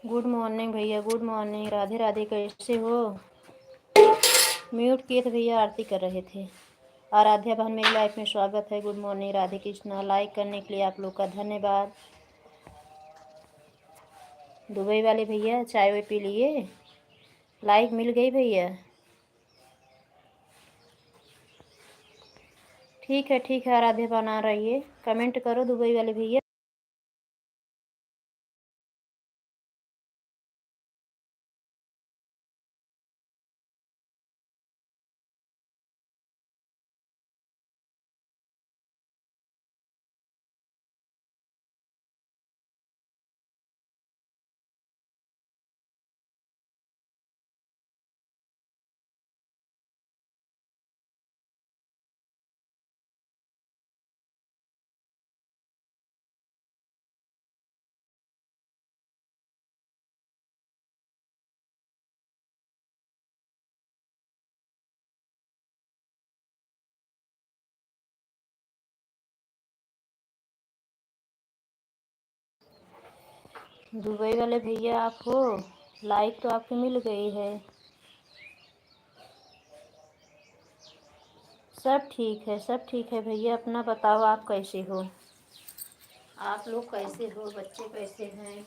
Good morning भैया, good morning. Radhe Radhe, कैसे हो? म्यूट किए थे भैया, आरती कर रहे थे। आराध्या बहन, मेरी लाइफ में स्वागत है। Good morning Radhe Krishna. Like करने के लिए आप लोग का धन्यवाद। दुबई वाले भैया चाय वाय पी लिए? लाइक मिल गई भैया? ठीक है ठीक है, आराध्या बहन आ रही है। कमेंट करो दुबई वाले भैया। दुबई वाले भैया आप हो? लाइक तो आपकी मिल गई है। सब ठीक है, सब ठीक है भैया। अपना बताओ, आप कैसे हो? आप लोग कैसे हो? बच्चे कैसे हैं?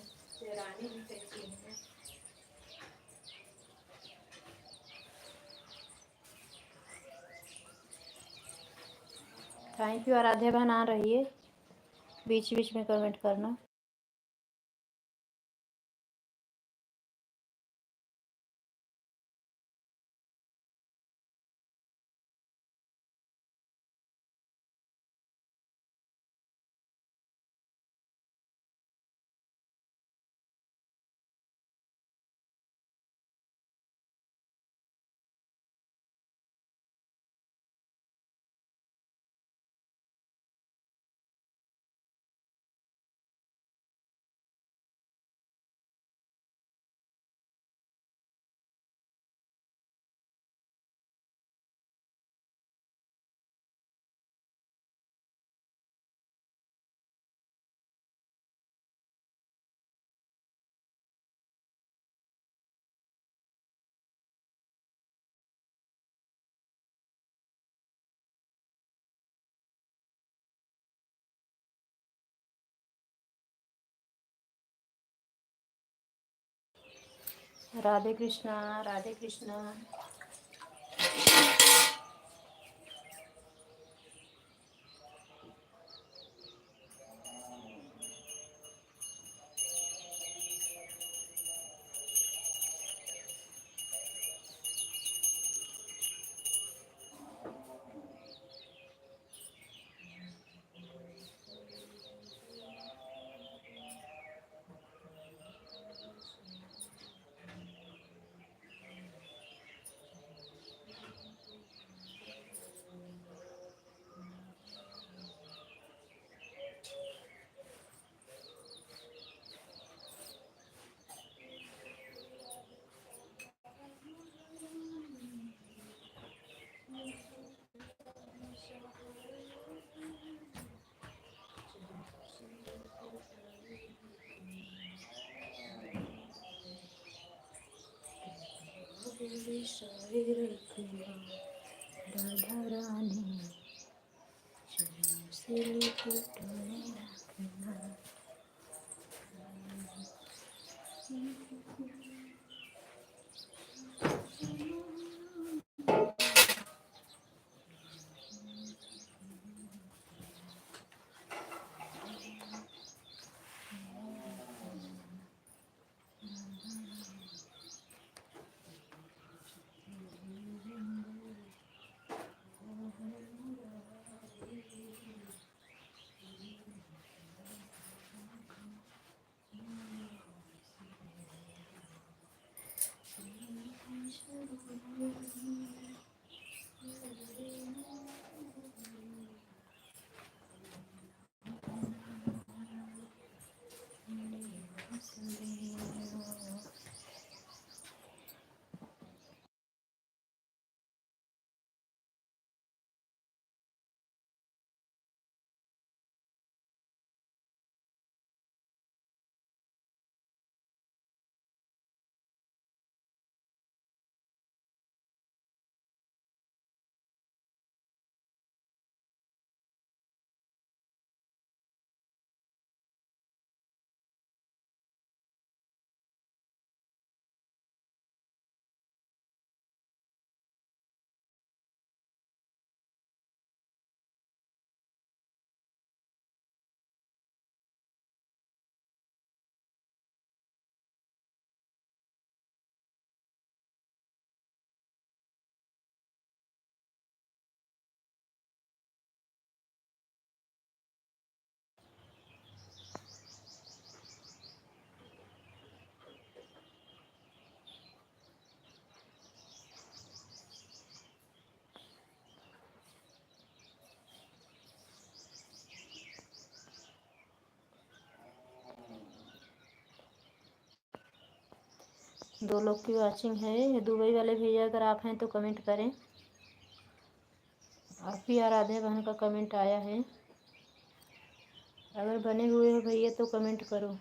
रानी भी कैसी है? Thank you. आराध्या बहन आ रही है, बीच बीच में कमेंट करना। राधे कृष्णा, राधे कृष्णा। राधा रानी चरणों से लेके तुम्हें रखना। 2 लोग की वॉचिंग है। दुबई वाले भैया अगर आप हैं तो कमेंट करें। आप ही आराध्या बहन का कमेंट आया है। अगर बने हुए हो भैया तो कमेंट करो।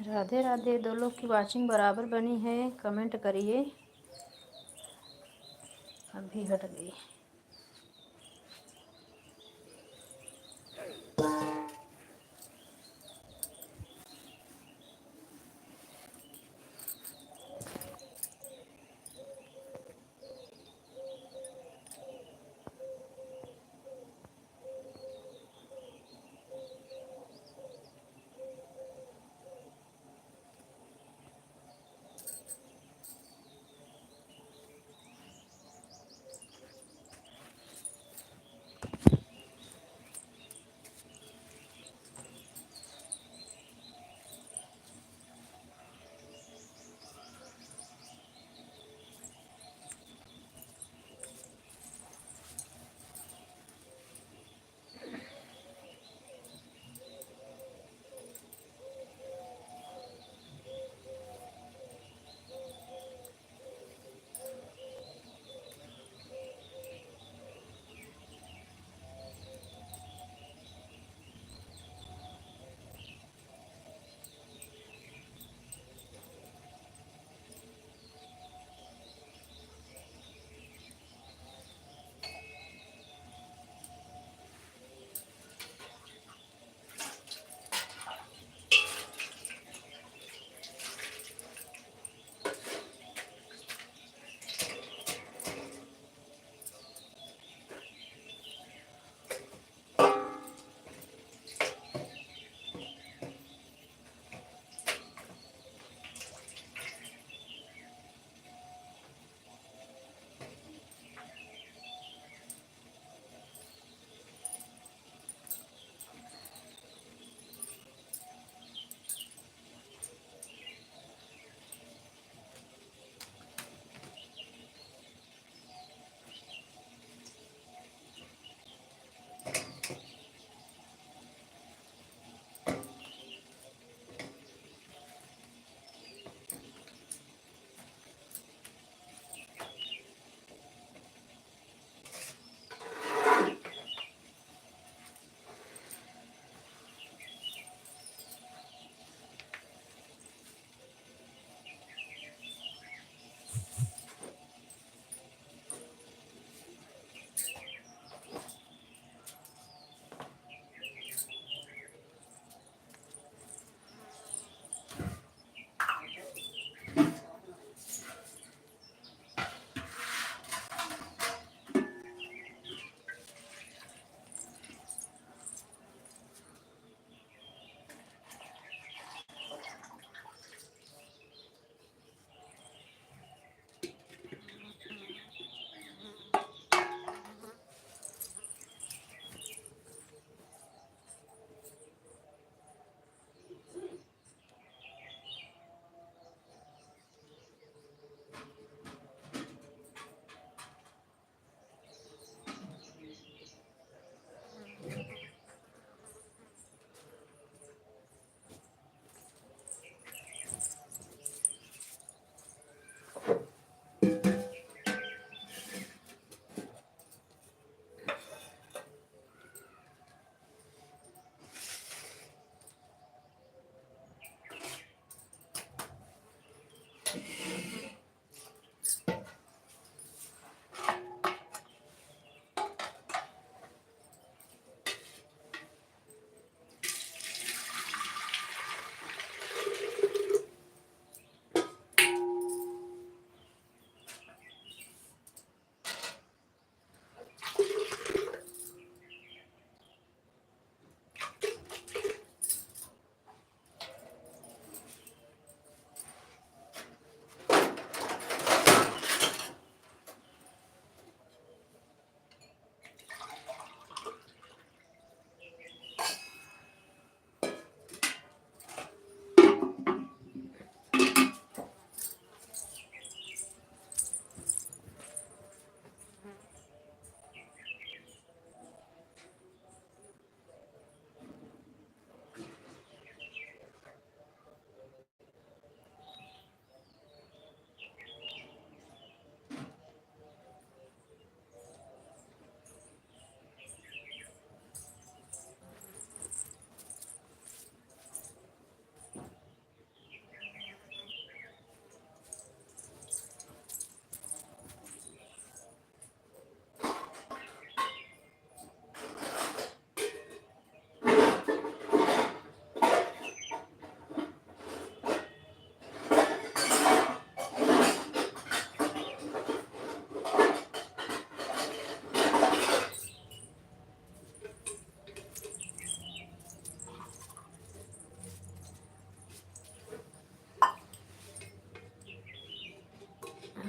राधे राधे। दो लोग की वाचिंग बराबर बनी है, कमेंट करिए। अभी हट गई।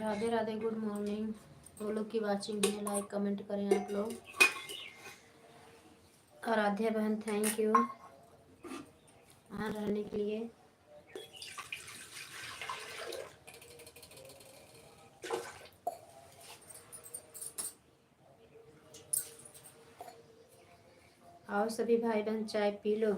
Radhe Radhe, good morning. वो लोग की वाचिंग है, लाइक कमेंट करें आप लोग। आराध्या बहन थैंक यू यहाँ रहने के लिए। आओ सभी भाई बहन चाय पी लो।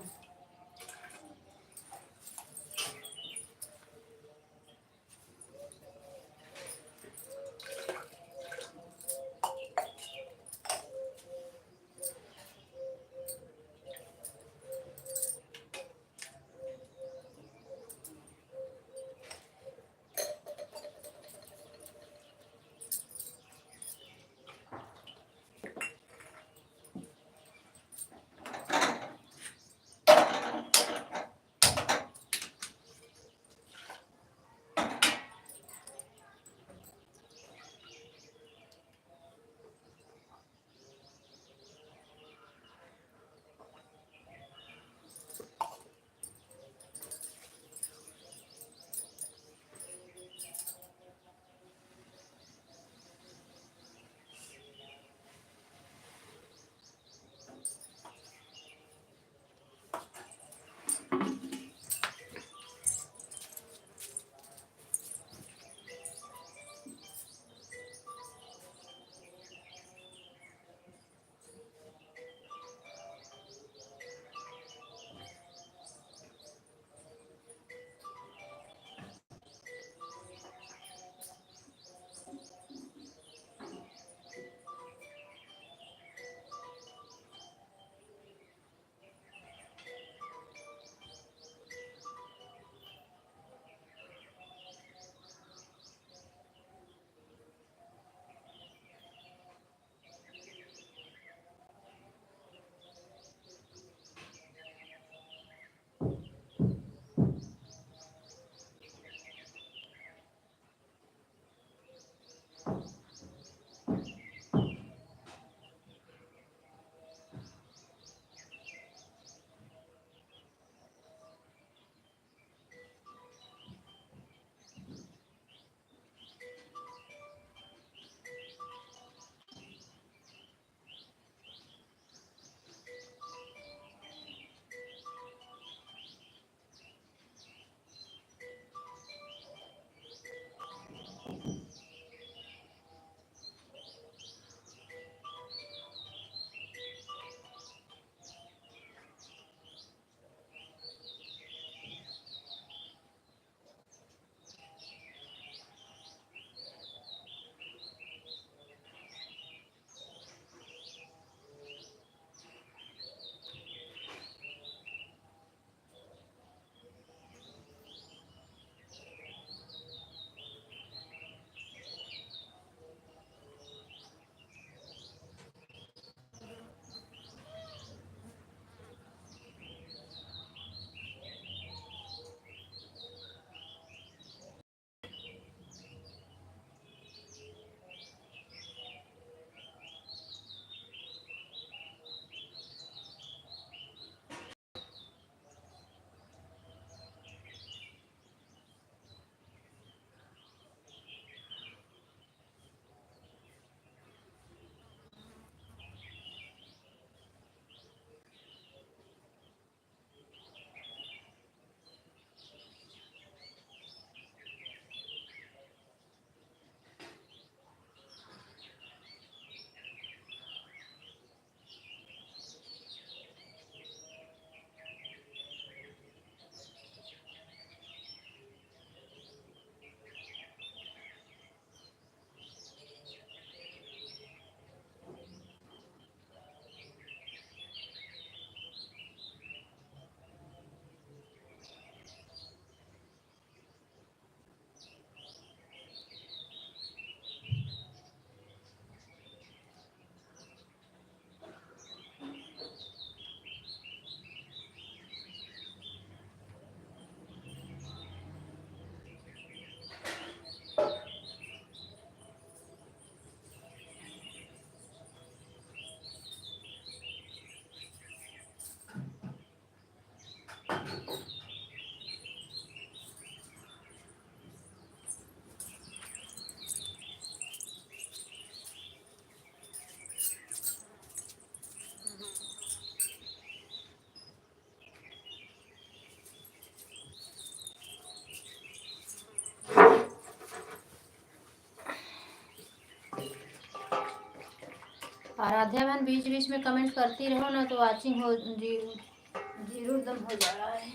आराध्या बहन बीच बीच में कमेंट करती रहो ना, तो वॉचिंग हो जीरो एकदम हो जा रहा है।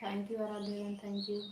थैंक यू आराध्या बहन, थैंक यू।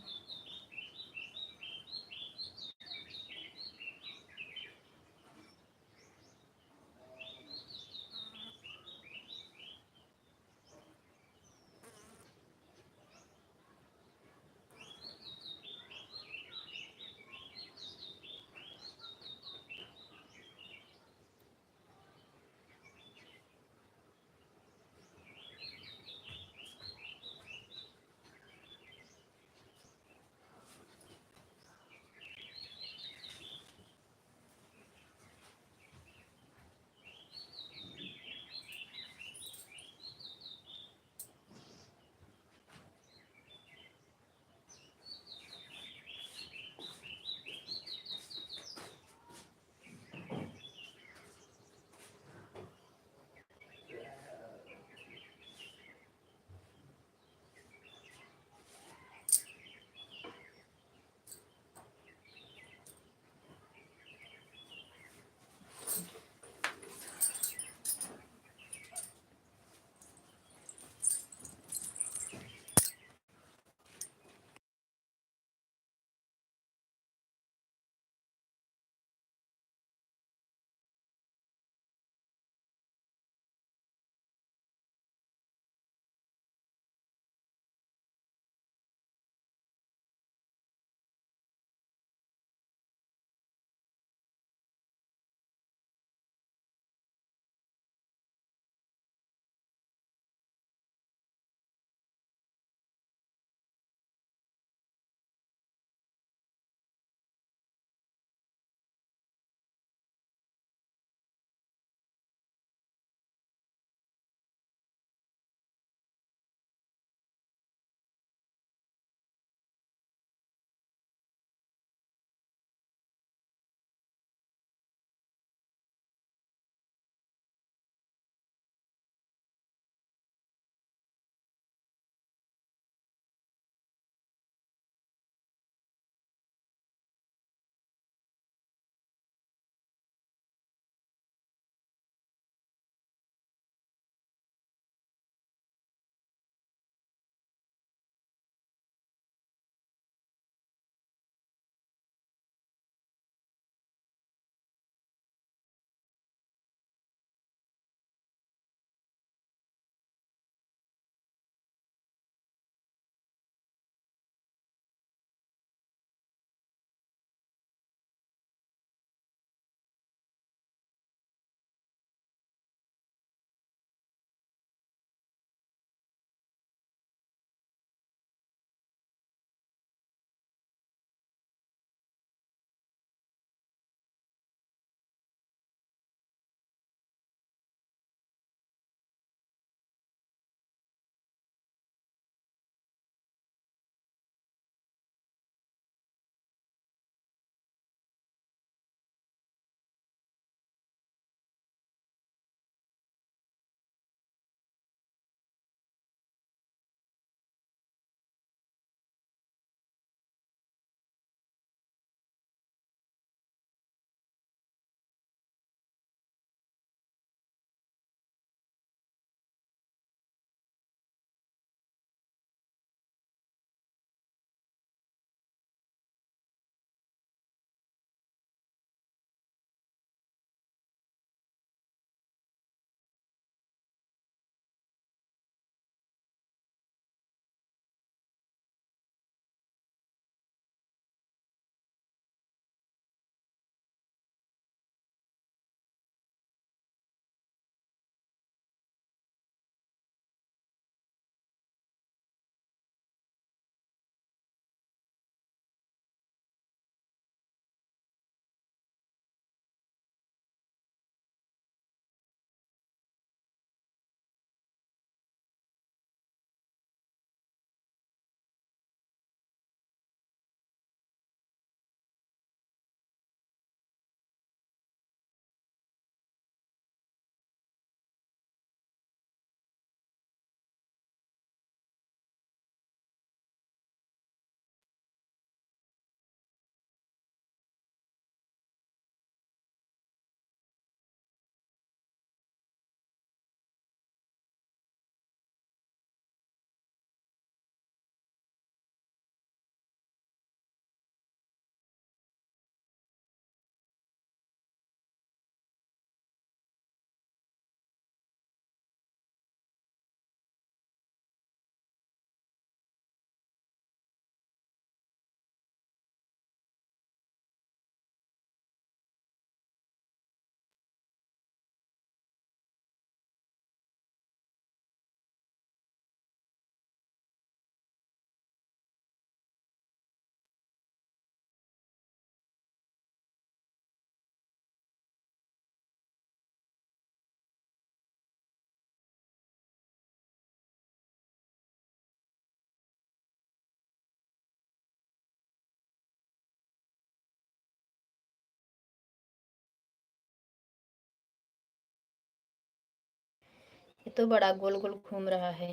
ये तो बड़ा गोल गोल घूम रहा है।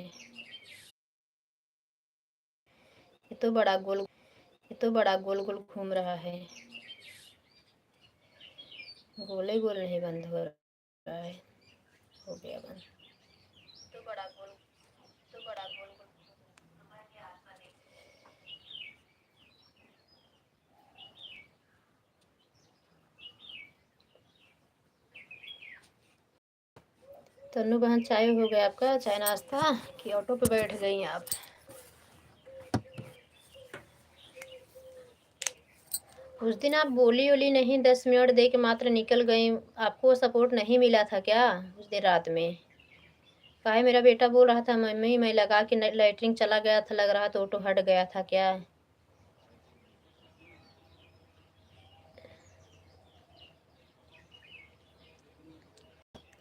ये तो बड़ा गोल ये तो बड़ा गोल गोल घूम रहा है। गोले गोल नहीं बंद हो रहा है। हो गया बंद। तो बड़ा गोल तो बड़ा गोल गोल तन्नू बहन, चाय हो गया आपका? चाय नाश्ता कि ऑटो पे बैठ गई आप? उस दिन आप बोली वोली नहीं, 10 मिनट दे के मात्र निकल गई। आपको सपोर्ट नहीं मिला था क्या उस दिन रात में? काहे मेरा बेटा बोल रहा था मम्मी मैं लगा के लैटरिन चला गया था, लग रहा तो ऑटो हट गया था क्या?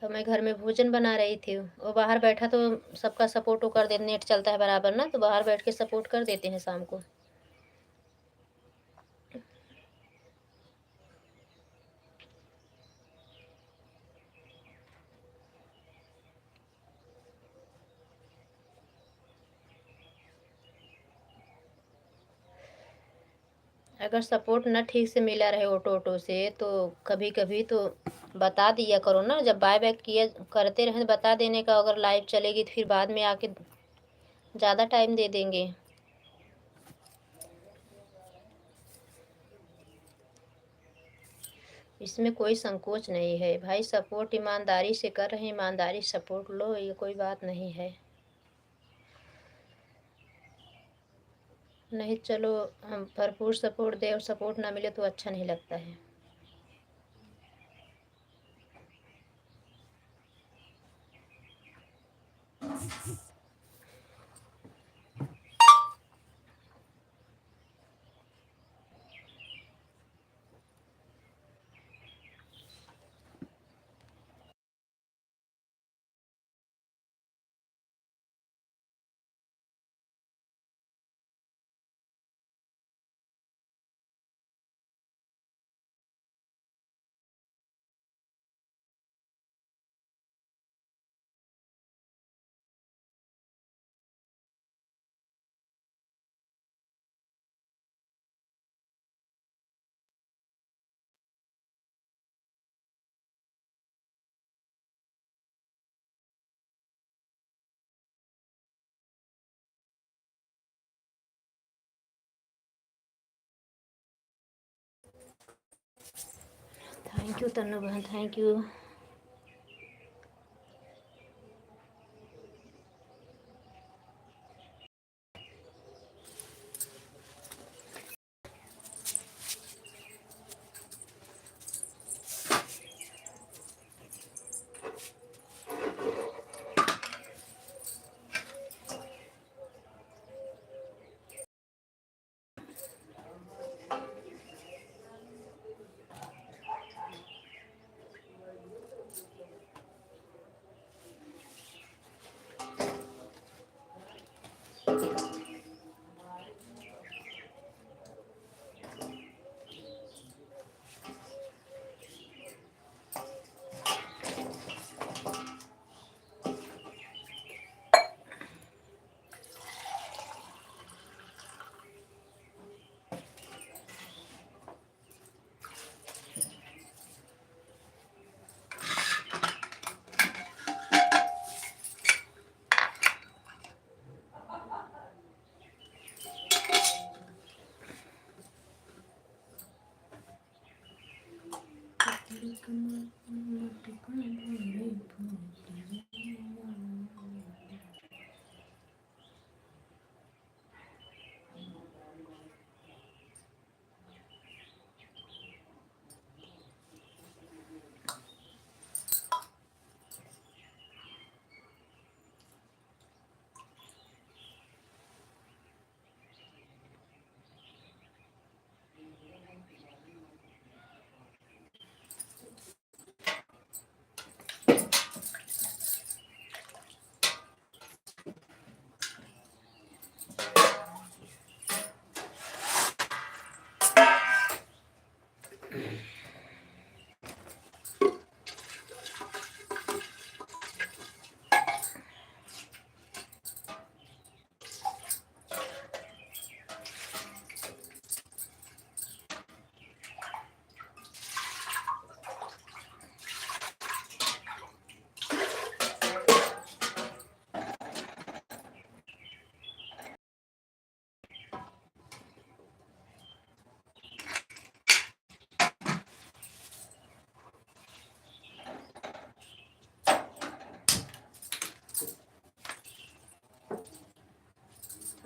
तो मैं घर में भोजन बना रही थी, वो बाहर बैठा तो सबका सपोर्ट वो कर दे, नेट चलता है बराबर ना, तो बाहर बैठ के सपोर्ट कर देते हैं शाम को। अगर सपोर्ट ना ठीक से मिला रहे ऑटो ऑटो से तो कभी कभी तो बता दिया करो ना, जब बाय बैक किया करते रहे तो बता देने का। अगर लाइव चलेगी तो फिर बाद में आके ज़्यादा टाइम दे देंगे। इसमें कोई संकोच नहीं है भाई, सपोर्ट ईमानदारी से कर रहे हैं, ईमानदारी सपोर्ट लो, ये कोई बात नहीं है। नहीं चलो, हम भरपूर सपोर्ट दे और सपोर्ट ना मिले तो अच्छा नहीं लगता है। थैंक यू तन्नू बहन, thank you.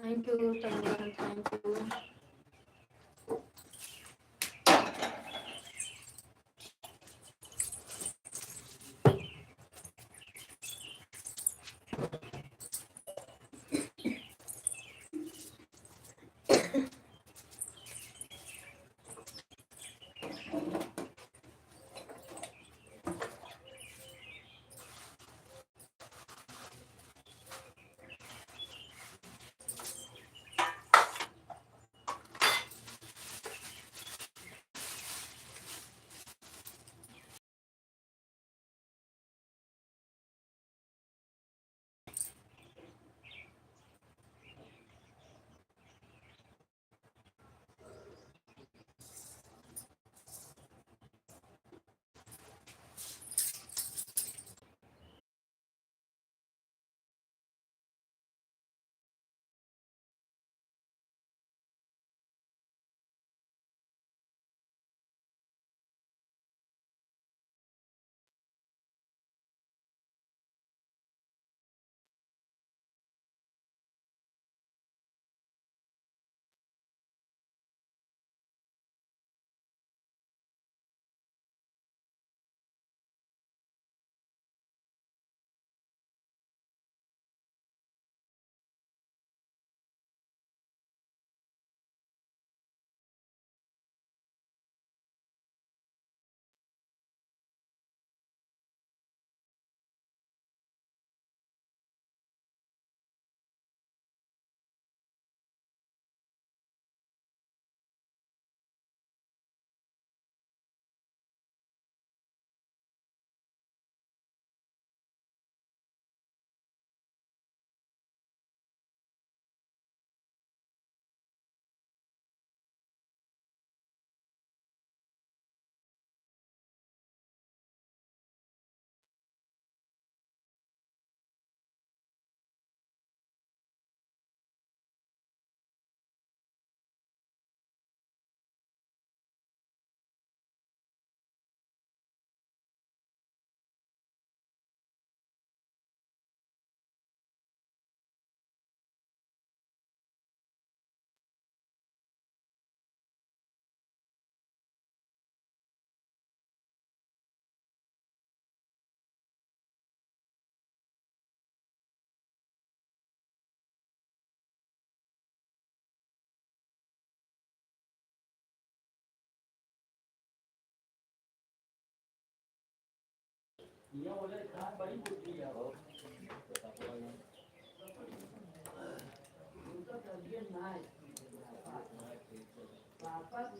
Thank you Tanvi, thank you.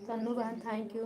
Tannu बहन thank you.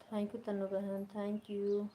Thank you Tanu बहन, थैंक यू।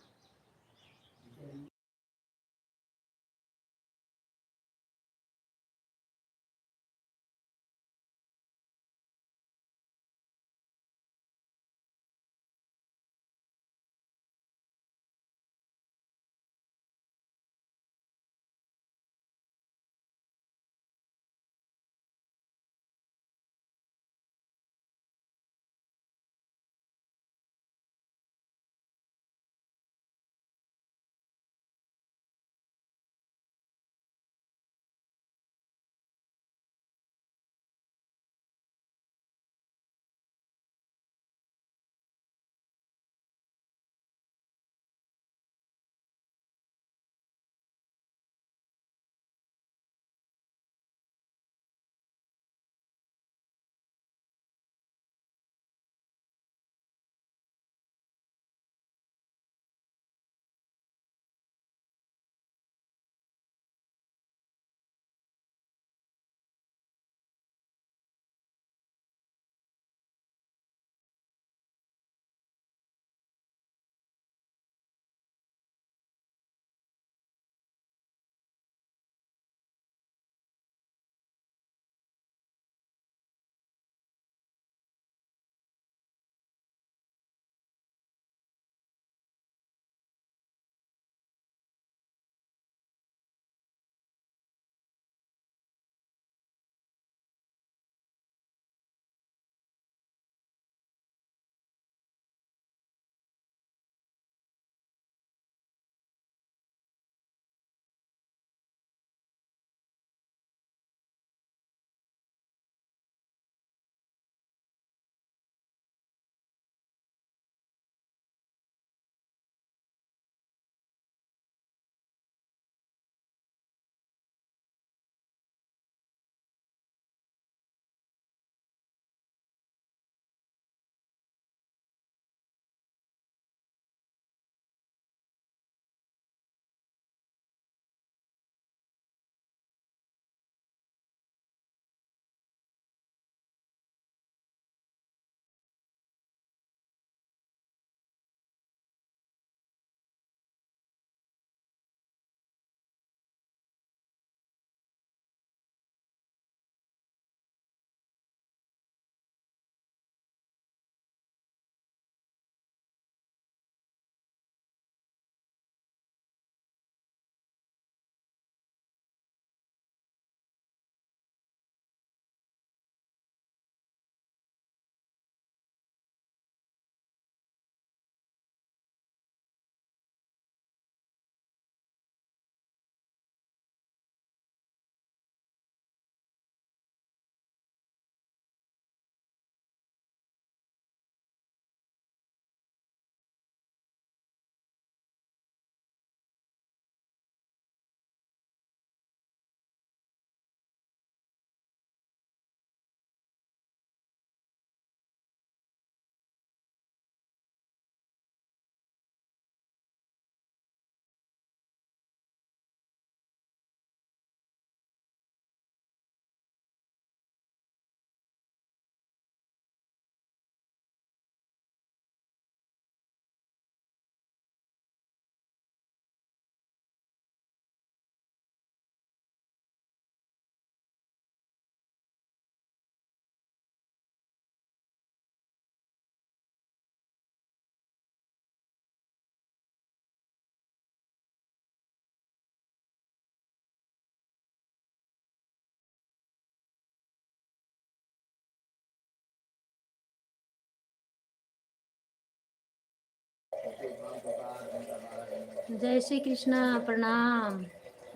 जय श्री कृष्णा, प्रणाम,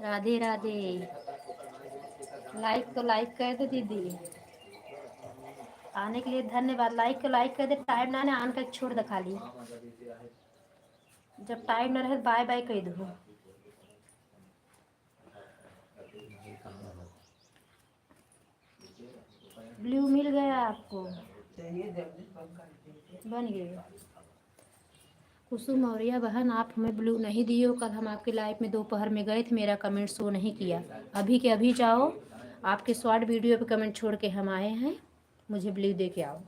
राधे राधे। लाइक तो लाइक कर दे दीदी। आने के लिए धन्यवाद। लाइक को लाइक कर दे, टाइम ना आने का छोड़ दे खाली। जब टाइम ना रहे बाय बाय कह दो। ब्लू मिल गया आपको? बन गया। कुसुम मौर्य बहन, आप हमें ब्लू नहीं दिए हो। कल हम आपके लाइव में दोपहर में गए थे, मेरा कमेंट शो नहीं किया। अभी के अभी जाओ, आपके शॉर्ट वीडियो पे कमेंट छोड़ के हम आए हैं, मुझे ब्लू दे के आओ।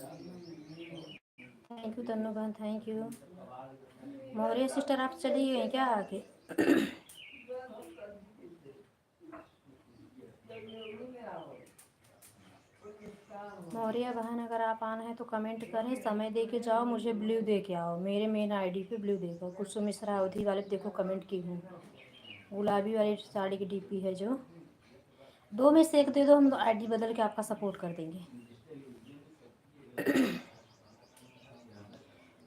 थैंक यू तन्नू बहन, थैंक यू। मौर्य सिस्टर आप चली गई क्या आके? मौर्य बहन अगर आप आना है तो कमेंट करें, समय दे के जाओ, मुझे ब्लू दे के आओ। मेरे मेन आईडी पे ब्लू देखो। कुसुम मिश्रा अवधि वाले देखो कमेंट की हूँ। गुलाबी वाली साड़ी की डीपी है जो, दो में से एक दे दो, हम आईडी बदल के आपका सपोर्ट कर देंगे।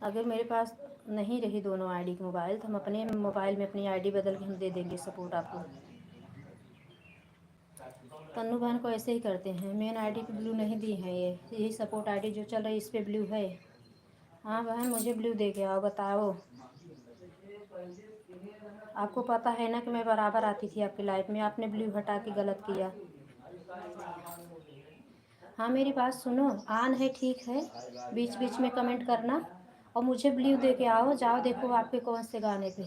अगर मेरे पास नहीं रही दोनों आईडी की मोबाइल तो हम अपने मोबाइल में अपनी आईडी बदल के हम दे देंगे सपोर्ट आपको। तन्नू बहन को ऐसे ही करते हैं, मेन आईडी पे ब्लू नहीं दी है, ये यही सपोर्ट आईडी जो चल रही है इस पे ब्लू है। हाँ बहन मुझे ब्लू दे के आओ, बताओ। आपको पता है ना कि मैं बराबर आती थी आपकी लाइफ में, आपने ब्लू हटा के गलत किया। हाँ मेरी बात सुनो, आन है ठीक है, बीच बीच में कमेंट करना और मुझे ब्लू दे के आओ। जाओ देखो आपके कौन से गाने पे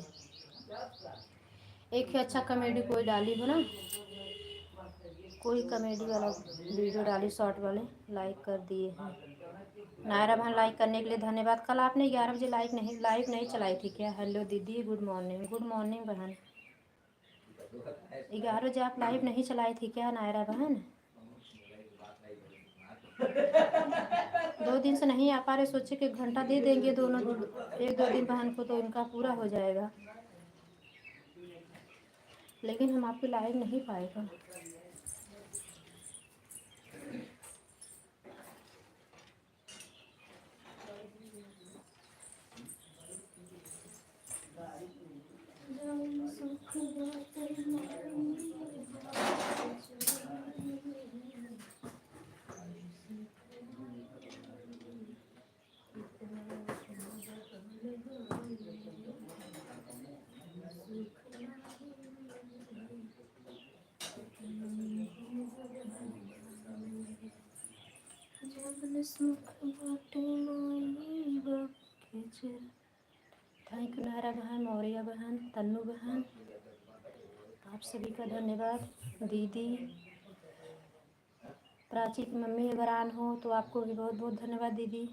एक अच्छा कॉमेडी कोई डाली हो ना, कोई कॉमेडी वाला वीडियो डाली शॉर्ट वाले, लाइक कर दिए हैं। नायरा बहन लाइक करने के लिए धन्यवाद। कल आपने 11 बजे लाइव नहीं चलाई थी क्या? हेलो दीदी, गुड मॉर्निंग। गुड मॉर्निंग बहन। 11 बजे आप लाइव नहीं चलाई थी क्या नायरा बहन? 2 दिन से नहीं आ पा रहे, सोचे कि घंटा दे देंगे दोनों, 1-2 दिन बहन को तो इनका पूरा हो जाएगा, लेकिन हम आपकी लाइव नहीं पाएगा। थैंक यू नायरा बहन, मौर्या बहन, तन्नू बहन, आप सभी का धन्यवाद। दीदी प्राची की मम्मी अगर आन हो तो आपको भी बहुत बहुत धन्यवाद दीदी।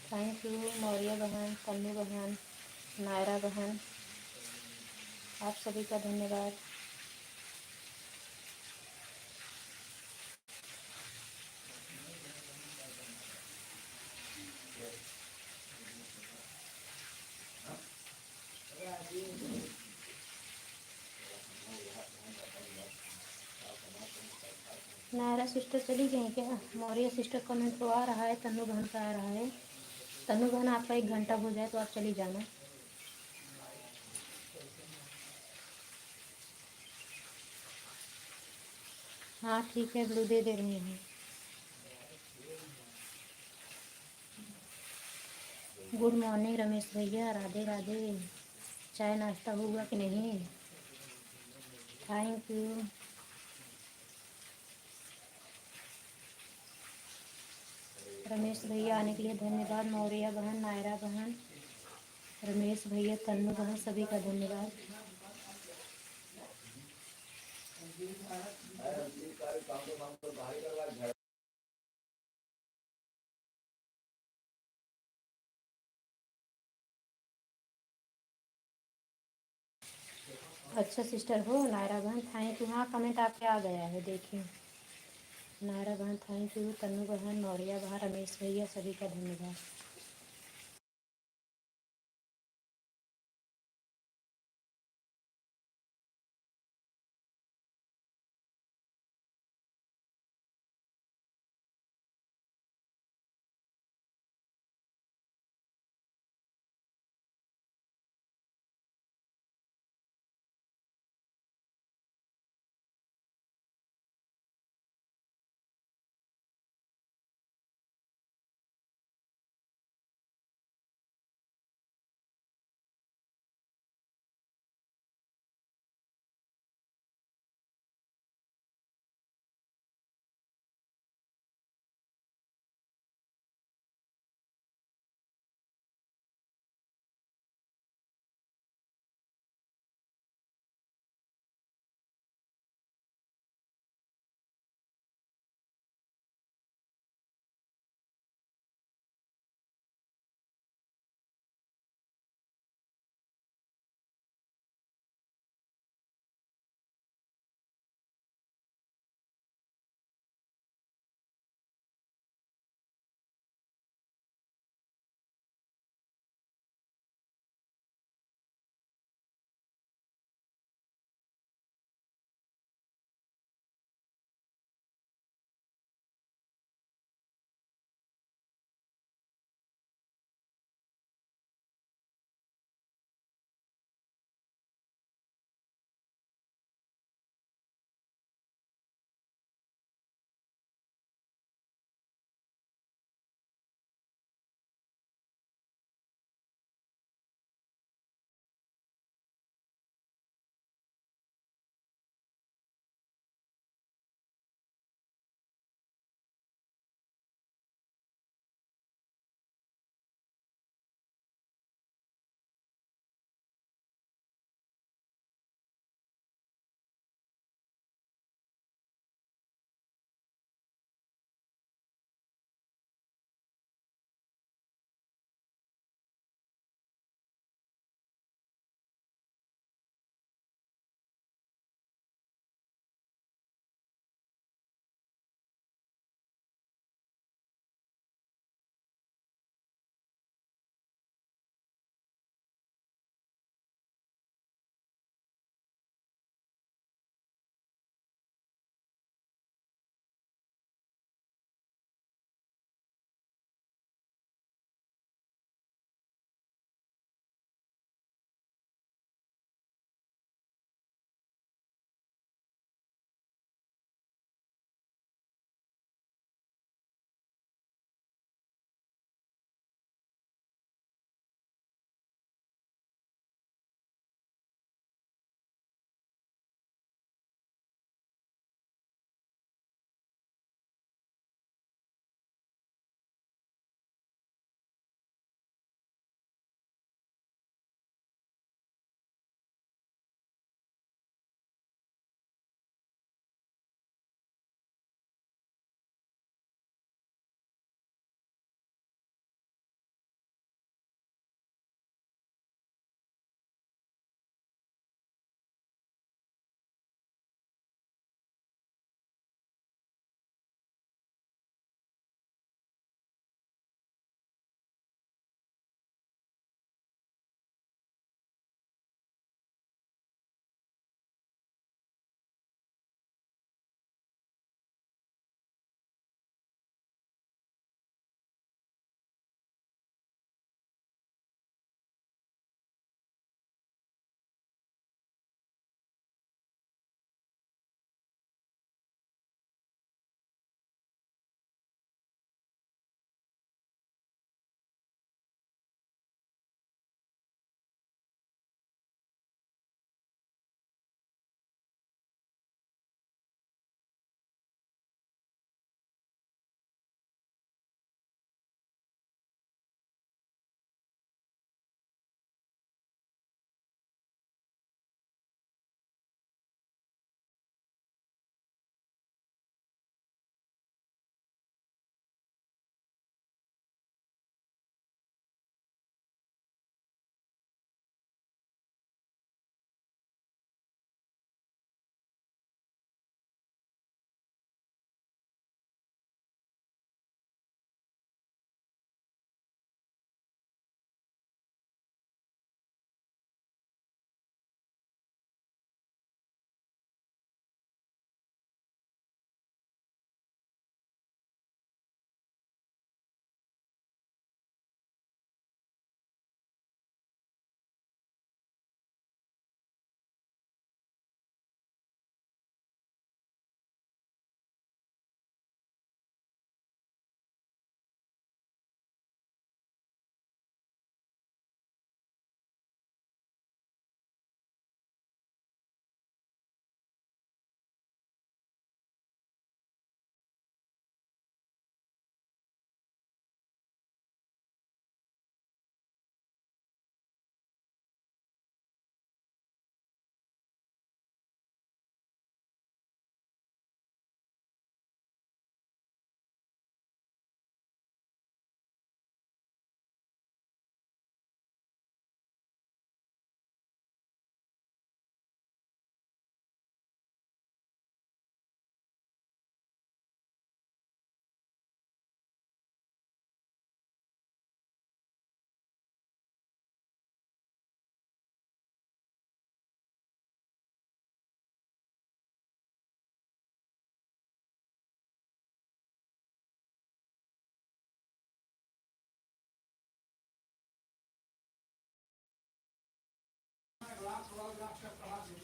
थैंक यू मौर्य बहन, तन्नू बहन, नायरा बहन, आप सभी का धन्यवाद। नायरा सिस्टर चली गई क्या? मौर्य सिस्टर कमेंट तो आ रहा है, तन्नू बहन का आ रहा है। तन्नू बहन आपका 1 घंटा हो जाए तो आप चली जाना। हाँ ठीक है, ब्लू दे रही हैं। गुड मॉर्निंग रमेश भैया, राधे राधे। चाय नाश्ता हुआ कि नहीं? Thank you. रमेश भैया आने के लिए धन्यवाद। मौर्या बहन, नायरा बहन, रमेश भैया, तन्नू बहन, सभी का धन्यवाद। अच्छा सिस्टर हो नायरा बहन, थैंक यू। हाँ कमेंट आपके आ गया है, देखिए। नायरा बहन थैंक यू, तन्नू बहन, मौर्या बहन, रमेश भैया, सभी का धन्यवाद।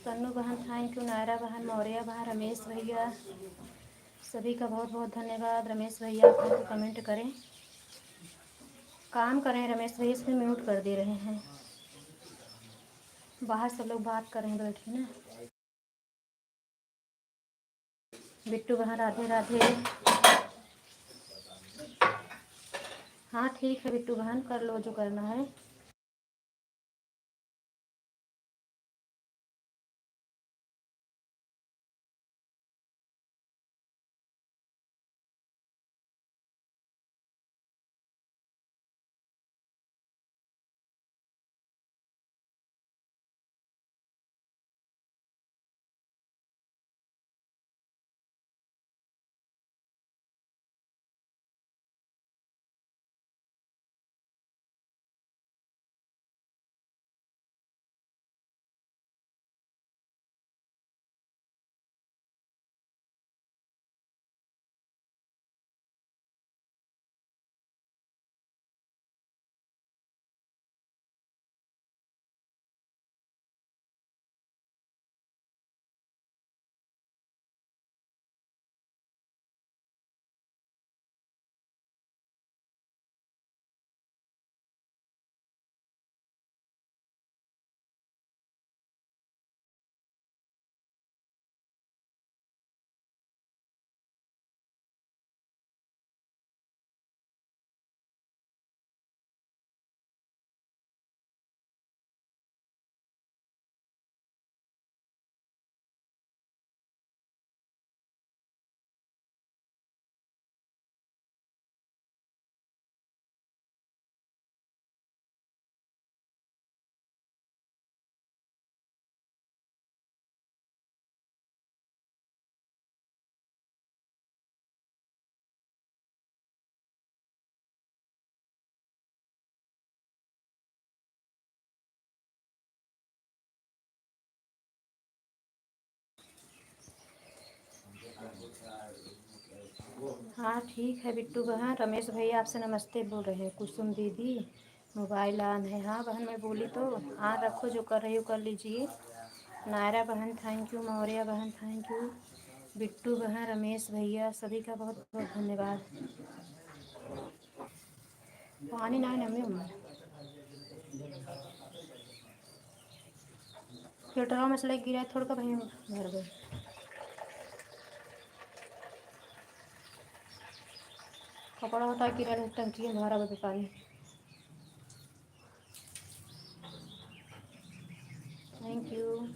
तन्नू बहन थैंक यू, नायरा बहन, मौर्या बहन, रमेश भैया, सभी का बहुत बहुत धन्यवाद। रमेश भैया आप लोग कमेंट करें, काम करें। रमेश भैया इसमें म्यूट कर दे रहे हैं, बाहर सब लोग बात करें बैठे ना। बिट्टू बहन राधे राधे। हाँ ठीक है बिट्टू बहन, कर लो जो करना है। हाँ ठीक है बिट्टू बहन। रमेश भैया आपसे नमस्ते बोल रहे हैं। कुसुम दीदी मोबाइल ऑन है। हाँ बहन मैं बोली तो ऑन रखो, जो कर रही हो कर लीजिए। नायरा बहन थैंक यू, मौर्या बहन थैंक यू, बिट्टू बहन, रमेश भैया सभी का बहुत बहुत धन्यवाद। पानी ना नमी उम्र फिल्टरों में से गिरा थोड़ा का भाई भर गए। कपड़ा होता है गिरा टंकी में भरा हुआ पानी। Thank you.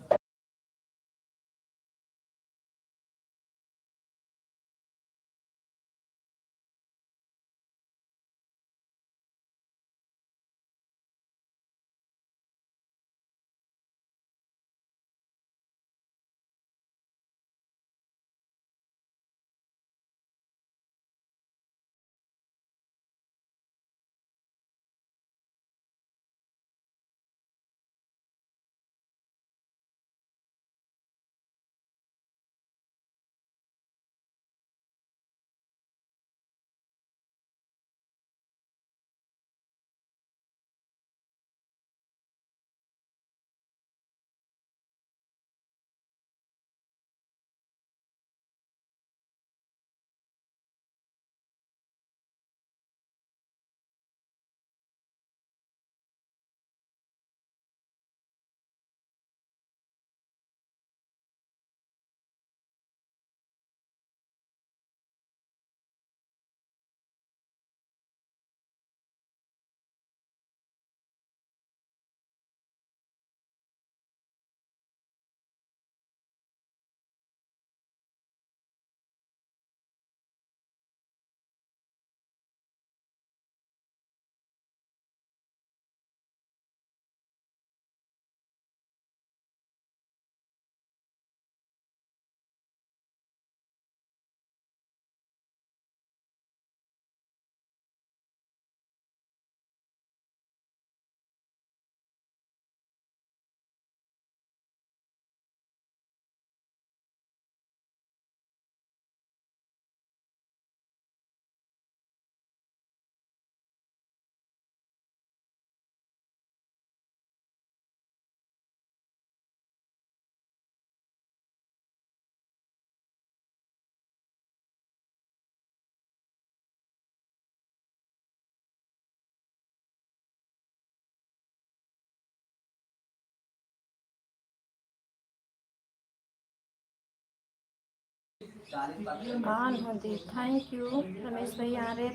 मान हो दी, थैंक यू रमेश भैया। आ रहे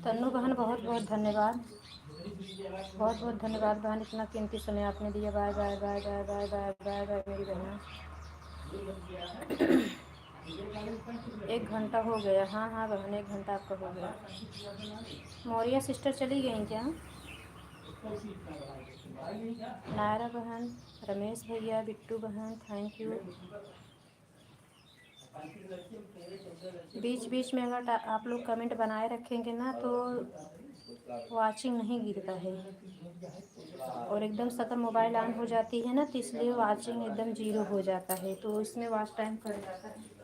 तन्नू बहन, बहुत बहुत धन्यवाद, बहुत बहुत धन्यवाद बहन, इतना कीमती समय आपने दिया। Bye bye bye bye bye bye bye bye मेरी बहन। 1 घंटा हो गया। हाँ हाँ बहन, 1 घंटा आपका हो गया। मौर्या सिस्टर चली गई क्या? नायरा बहन, रमेश भैया, बिट्टू बहन, थैंक यू। बीच बीच में अगर आप लोग कमेंट बनाए रखेंगे ना तो वाचिंग नहीं गिरता है, और एकदम से अगर मोबाइल ऑन हो जाती है ना तो इसलिए वाचिंग एकदम जीरो हो जाता है, तो इसमें वॉच टाइम कट जाता है।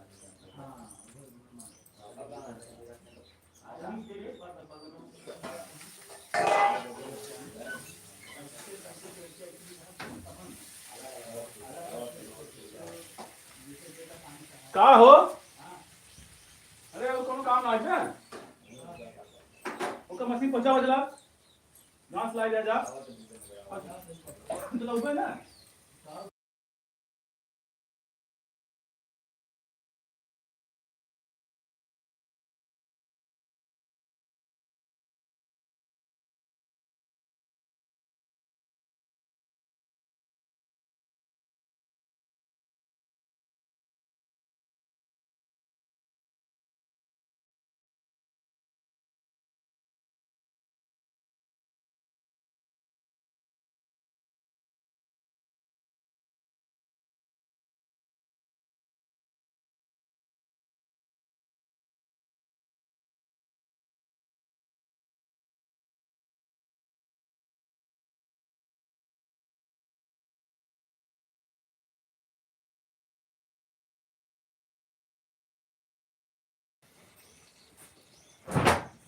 का हो? अरे वो कौन काम ना है? ओका मशीन पहुंचा बजला घास लाई जा तो ऊपर ना।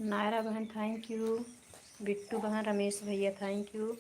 नायरा बहन थैंक यू, बिट्टू बहन, रमेश भैया थैंक यू।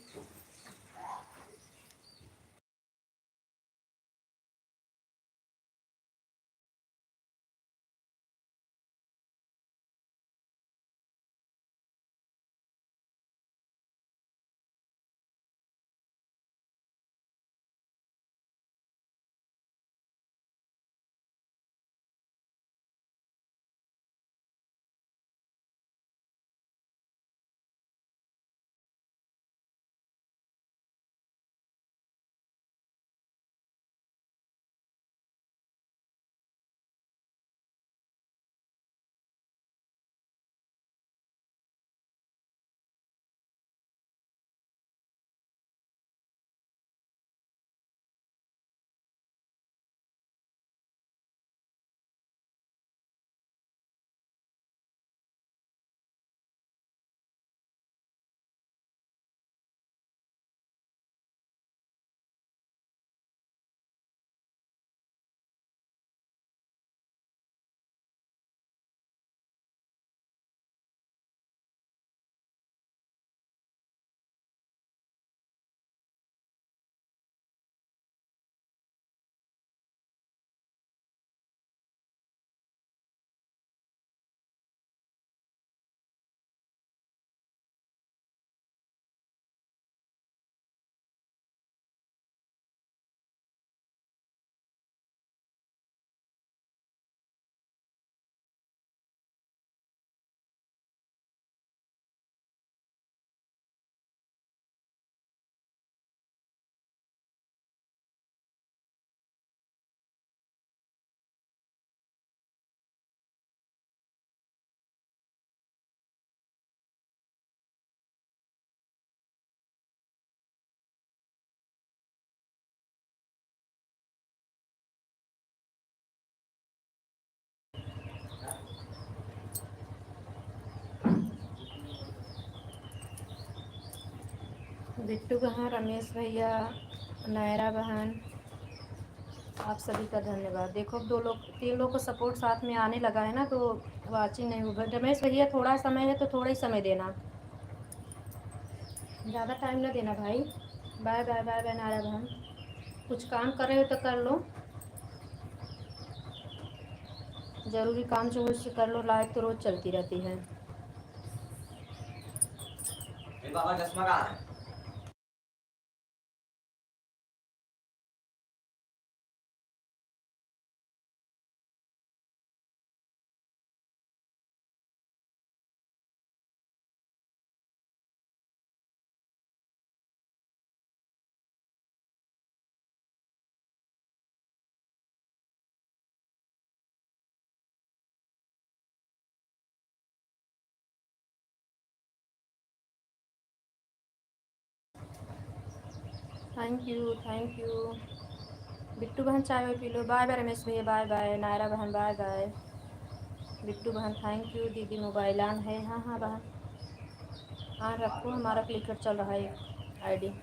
बिट्टू बहन, रमेश भैया, नायरा बहन, आप सभी का धन्यवाद। देखो 3 लोग को सपोर्ट साथ में आने लगा है ना, तो वाचिंग नहीं होगा। रमेश भैया थोड़ा समय है तो थोड़ा ही समय देना, ज़्यादा टाइम ना देना भाई। Bye bye bye bye Naira बहन। कुछ काम कर रहे हो तो कर लो, ज़रूरी काम जो हो उससे कर लो, लाइफ तो रोज़ चलती रहती है। बाबा चश्मा कहाँ है? Thank you. बिट्टू बहन चाय Y P low. Bye bye Ramesh भैया, बाय बाय। नायरा बहन बाय बाय। बिट्टू बहन थैंक यू। दीदी मोबाइल ऑन है? हाँ हाँ बहन, ऑन रखो, हमारा क्लिकर चल रहा है एक आईडी।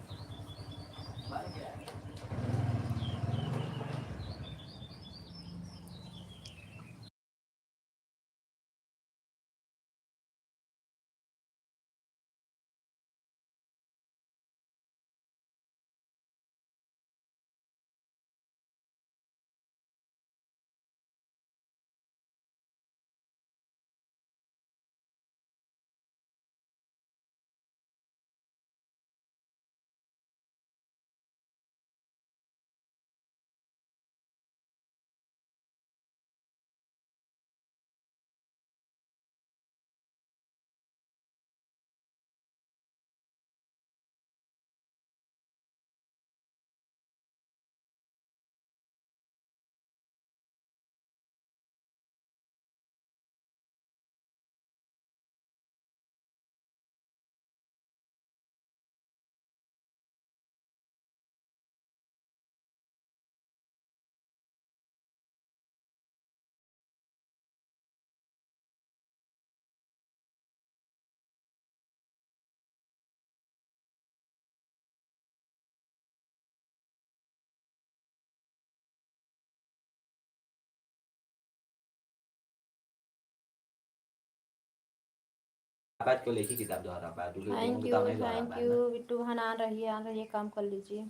बात को लेखी किताब द्वारा बात थैंक यू बिट्टू बहन, ऑन रही है, काम कर लीजिए।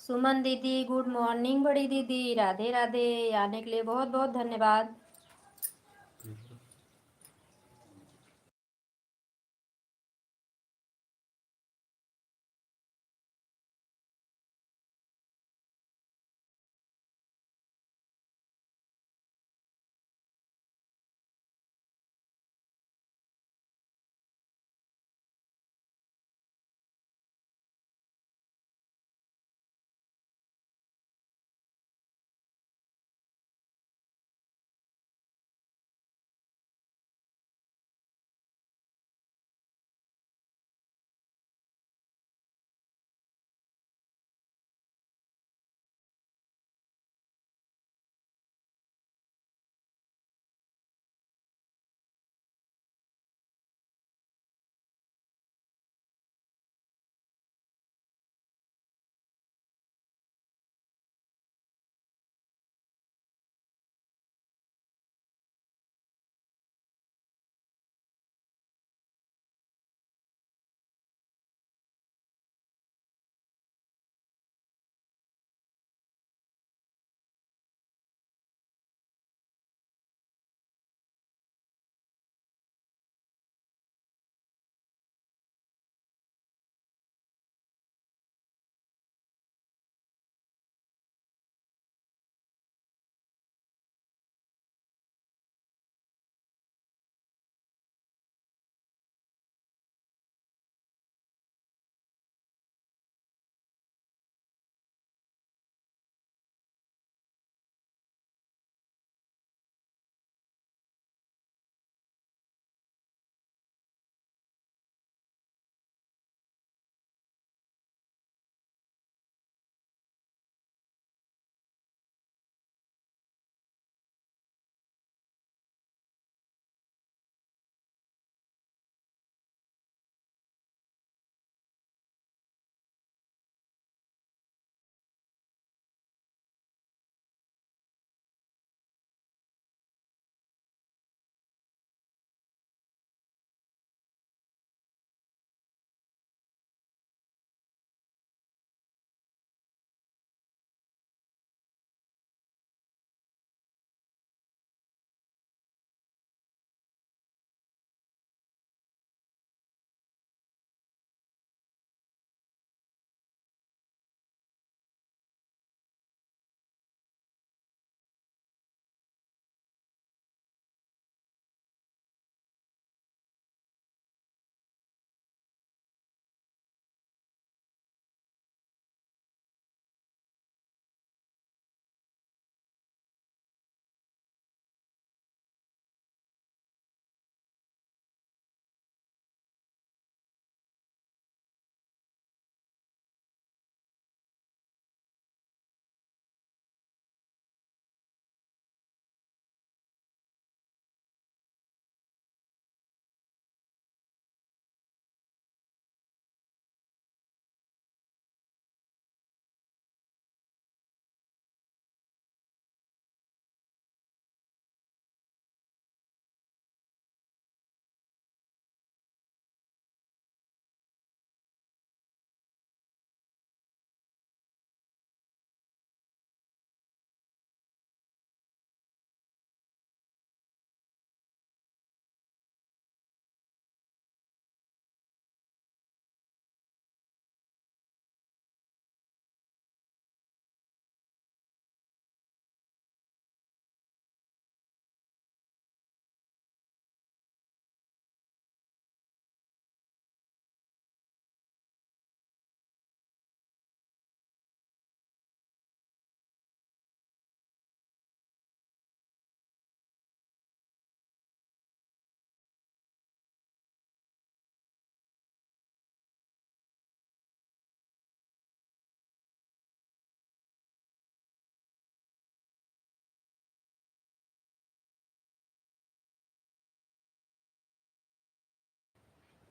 सुमन दीदी गुड मॉर्निंग। बड़ी दीदी राधे राधे। आने के लिए बहुत बहुत धन्यवाद।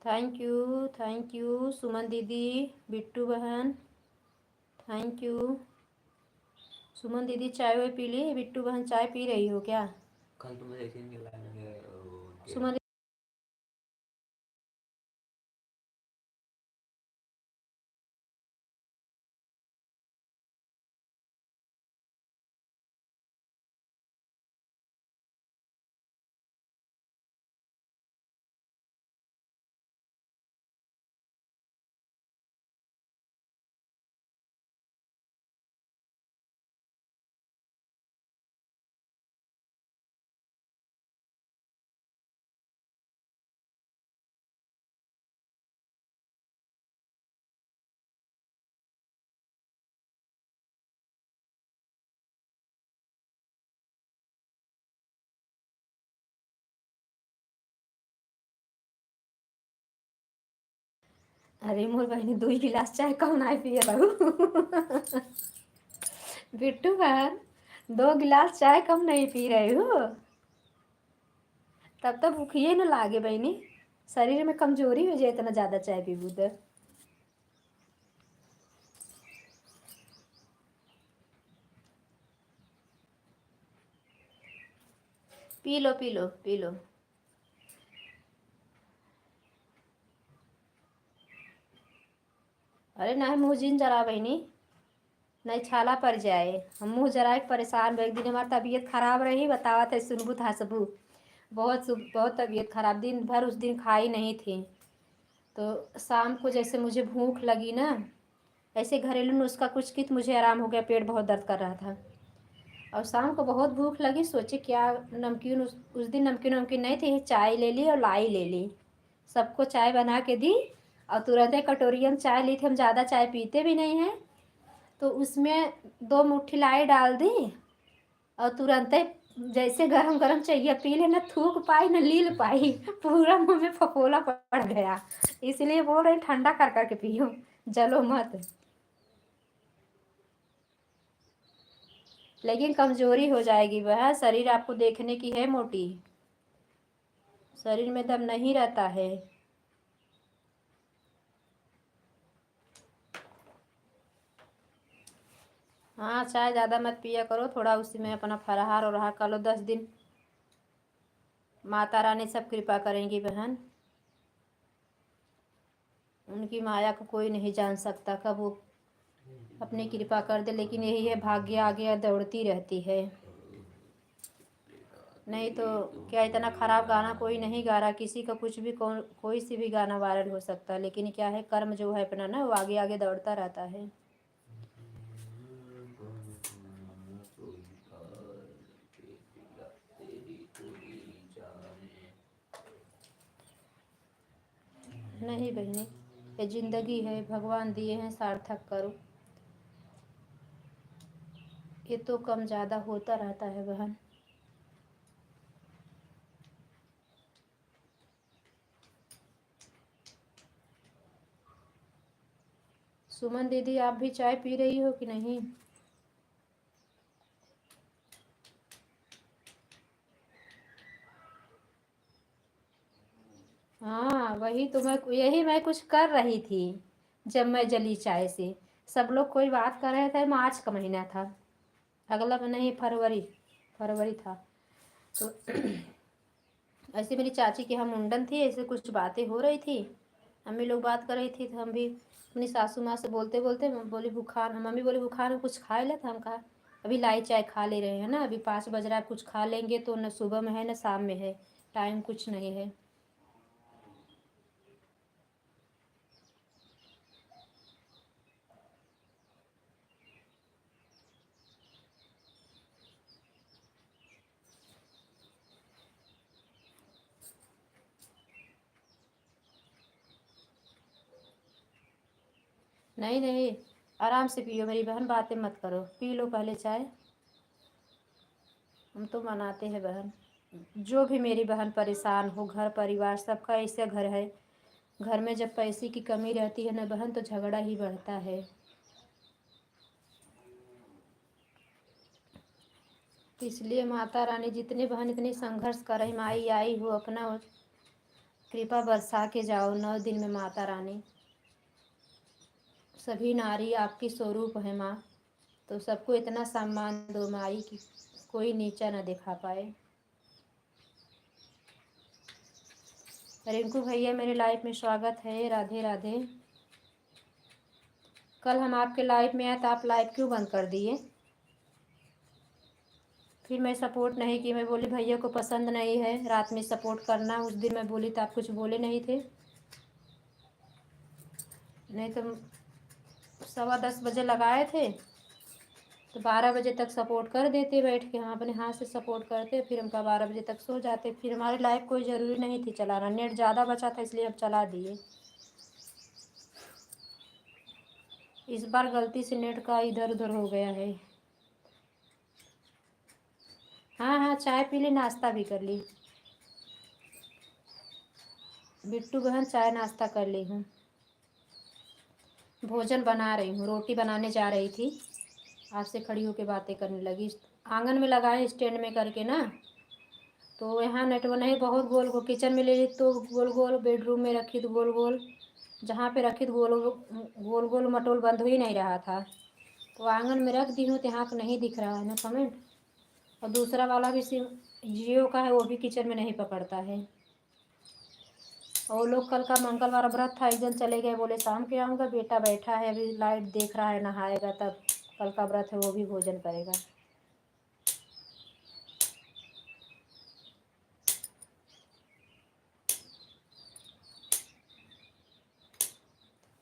थैंक यू सुमन दीदी, बिट्टू बहन, थैंक यू। सुमन दीदी चाय वाय पी ली? बिट्टू बहन चाय पी रही हो क्या? कल तो मुझे ऐसे ही मिला है सुमन अरे मोर बहनी 2 गिलास चाय कौन आए पिए रहू। बिट्टू बहन 2 गिलास चाय कम नहीं पी रही हो। तब तो भूखिए न लागे बहनी। शरीर में कमजोरी हो जाए इतना ज्यादा चाय पीबू तो। P low P low P low. अरे नहीं मुँह जिन जरा बहनी, नहीं छाला पड़ जाए। हम मुँह जरा के परेशान एक दिन हमारी तबीयत खराब रही, बतावा थे सुनबू था सबू। बहुत तबीयत खराब, दिन भर उस दिन खाई नहीं थी। तो शाम को जैसे मुझे भूख लगी ना, ऐसे घरेलू नुस्खा कुछ की तो मुझे आराम हो गया, पेट बहुत दर्द कर रहा था। और शाम को बहुत भूख लगी, सोचे क्या नमकीन, उस दिन नमकीन नमकीन नहीं थी, चाय ले ली और लाई ले ली। सबको चाय बना के दी और तुरंत एक कटोरी हम चाय ली थी, हम ज़्यादा चाय पीते भी नहीं हैं। तो उसमें 2 मुट्ठी लाई डाल दी और तुरंत ही जैसे गरम गरम चाहिए पी ले, न थूक पाई न लील पाई। पूरा मुंह में फफोला पड़ गया। इसलिए बोल रहे ठंडा कर करके पियो, जलो मत। लेकिन कमजोरी हो जाएगी वह, शरीर आपको देखने की है मोटी, शरीर में दम नहीं रहता है। हाँ चाय ज़्यादा मत पिया करो, थोड़ा उसी में अपना फलाहार और रहा कर लो 10 दिन। माता रानी सब कृपा करेंगी बहन, उनकी माया को कोई नहीं जान सकता कब वो अपनी कृपा कर दे। लेकिन यही है, भाग्य आगे दौड़ती रहती है। नहीं तो क्या इतना खराब गाना कोई नहीं गा रहा, किसी का कुछ भी कोई सी भी गाना वायरल हो सकता है। लेकिन क्या है, कर्म जो है अपना ना, वो आगे आगे दौड़ता रहता है। नहीं बहनी, ये जिंदगी है, भगवान दिए हैं, सार्थक करो। ये तो कम ज़्यादा होता रहता है बहन। सुमन दीदी आप भी चाय पी रही हो कि नहीं? हाँ वही तो मैं, यही मैं कुछ कर रही थी जब मैं जली चाय से। सब लोग कोई बात कर रहे थे, मार्च का महीना था, अगला नहीं फरवरी, फरवरी था। तो ऐसे मेरी चाची के यहाँ मुंडन थी, ऐसे कुछ बातें हो रही थी, मम्मी लोग बात कर रही थी, तो हम भी अपनी सासू माँ से बोलते बोलते बोली बुखार, मम्मी बोली बुखार में कुछ खाए ले, तो हम कहा अभी लाई चाय खा ले रहे हैं ना, अभी 5 बज रहा है, कुछ खा लेंगे तो न सुबह में है न शाम में है, टाइम कुछ नहीं है। नहीं नहीं, आराम से पियो मेरी बहन, बातें मत करो, पी लो पहले चाय। हम तो मनाते हैं बहन, जो भी मेरी बहन परेशान हो, घर परिवार सबका ऐसा घर है, घर में जब पैसे की कमी रहती है ना बहन, तो झगड़ा ही बढ़ता है। तो इसलिए माता रानी जितने बहन इतनी संघर्ष कर रही, माई आई हो, अपना कृपा बरसा के जाओ 9 दिन में माता रानी। सभी नारी आपकी स्वरूप है माँ, तो सबको इतना सम्मान दो माई की कोई नीचा न दिखा पाए। रिंकू भैया मेरे लाइफ में स्वागत है, राधे राधे। कल हम आपके लाइफ में आए तो आप लाइव क्यों बंद कर दिए? फिर मैं सपोर्ट नहीं की, मैं बोली भैया को पसंद नहीं है रात में सपोर्ट करना, उस दिन मैं बोली तो आप कुछ बोले नहीं थे। नहीं तो 10:15 बजे लगाए थे तो 12 बजे तक सपोर्ट कर देते बैठ के, हम अपने हाथ से सपोर्ट करते, फिर हम 12 बजे तक सो जाते। फिर हमारे लाइफ कोई ज़रूरी नहीं थी चलाना, नेट ज़्यादा बचा था इसलिए हम चला दिए। इस बार गलती से नेट का इधर उधर हो गया है। हाँ हाँ चाय पी ली, नाश्ता भी कर ली। बिट्टू बहन चाय नाश्ता कर ली हूँ। भोजन बना रही हूँ, रोटी बनाने जा रही थी। आज से खड़ी होके बातें करने लगी। आंगन में लगाए स्टैंड में करके ना, तो यहाँ नेटवर्क नहीं, बहुत गोल गोल किचन में ले ली तो गोल गोल, बेडरूम में रखी तो गोल गोल, जहाँ पे रखी तो गोल गोल गोल मटोल बंद हो ही नहीं रहा था। तो आंगन में रख दी हूँ तो यहाँ पर नहीं दिख रहा है ना कमेंट। और दूसरा वाला भी सिम जियो का है, वो भी किचन में नहीं पकड़ता है। और लोग कल का मंगलवार व्रत था, एक जन चले गए, बोले शाम के आऊँगा। बेटा बैठा है अभी, लाइट देख रहा है, नहाएगा तब कल का व्रत है वो भी भोजन करेगा।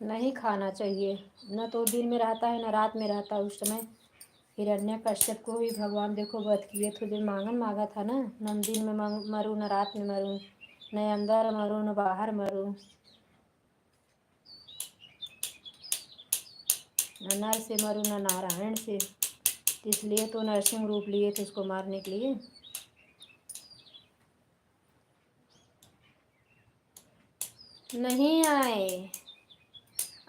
नहीं खाना चाहिए, न तो दिन में रहता है न रात में रहता है। उस समय हिरण्यकश्यप को भी भगवान देखो वध किए थे, जो मांगन मांगा था ना, न दिन में मरूँ न रात में मरूँ, न अंदर मरूँ न बाहर मरूँ, न नर से मरूँ न नारायण से। इसलिए तो नरसिंह रूप लिए थे उसको मारने के लिए। नहीं आए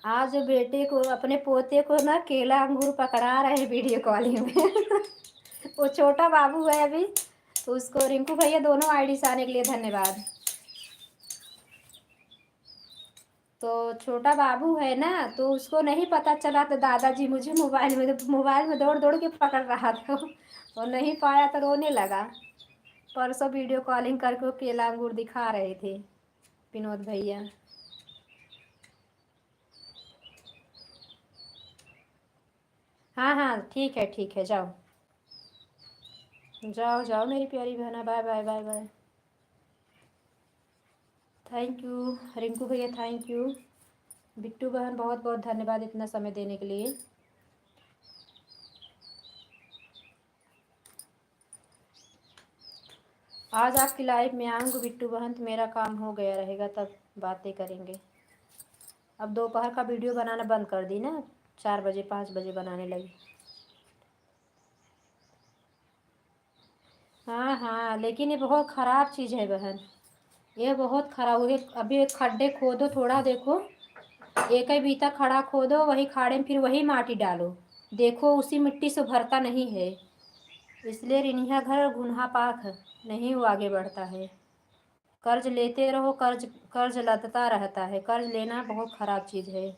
आज, बेटे को अपने पोते को ना केला अंगूर पकड़ा रहे हैं वीडियो कॉलिंग में। वो छोटा बाबू है अभी, तो उसको रिंकू भैया दोनों आईडी से आने के लिए धन्यवाद। तो छोटा बाबू है ना, तो उसको नहीं पता चला, तो दादाजी मुझे मोबाइल में दौड़ दौड़ के पकड़ रहा था, और नहीं पाया तो रोने लगा। परसों वीडियो कॉलिंग करके वो केला अंगूर दिखा रहे थे विनोद भैया। हाँ हाँ ठीक है, जाओ जाओ जाओ मेरी प्यारी बहना, bye bye bye bye. Thank you Rinku भैया, थैंक यू बिट्टू बहन, बहुत बहुत धन्यवाद इतना समय देने के लिए। आज आपकी लाइफ में आऊँगी बिट्टू बहन, तो मेरा काम हो गया रहेगा, तब बातें करेंगे। अब दोपहर का वीडियो बनाना बंद कर दी ना, 4 बजे 5 बजे बनाने लगी। हाँ हाँ, लेकिन ये बहुत ख़राब चीज़ है बहन, ये बहुत ख़राब हुई। अभी एक खड्डे खोदो थोड़ा, देखो एक ही बीता खड़ा खोदो, वही खाड़े में फिर वही माटी डालो, देखो उसी मिट्टी से भरता नहीं है। इसलिए रिनिया घर गुन्हा पाक नहीं, वो आगे बढ़ता है। कर्ज लेते रहो, कर्ज कर्ज लदता रहता है, कर्ज लेना बहुत ख़राब चीज़ है।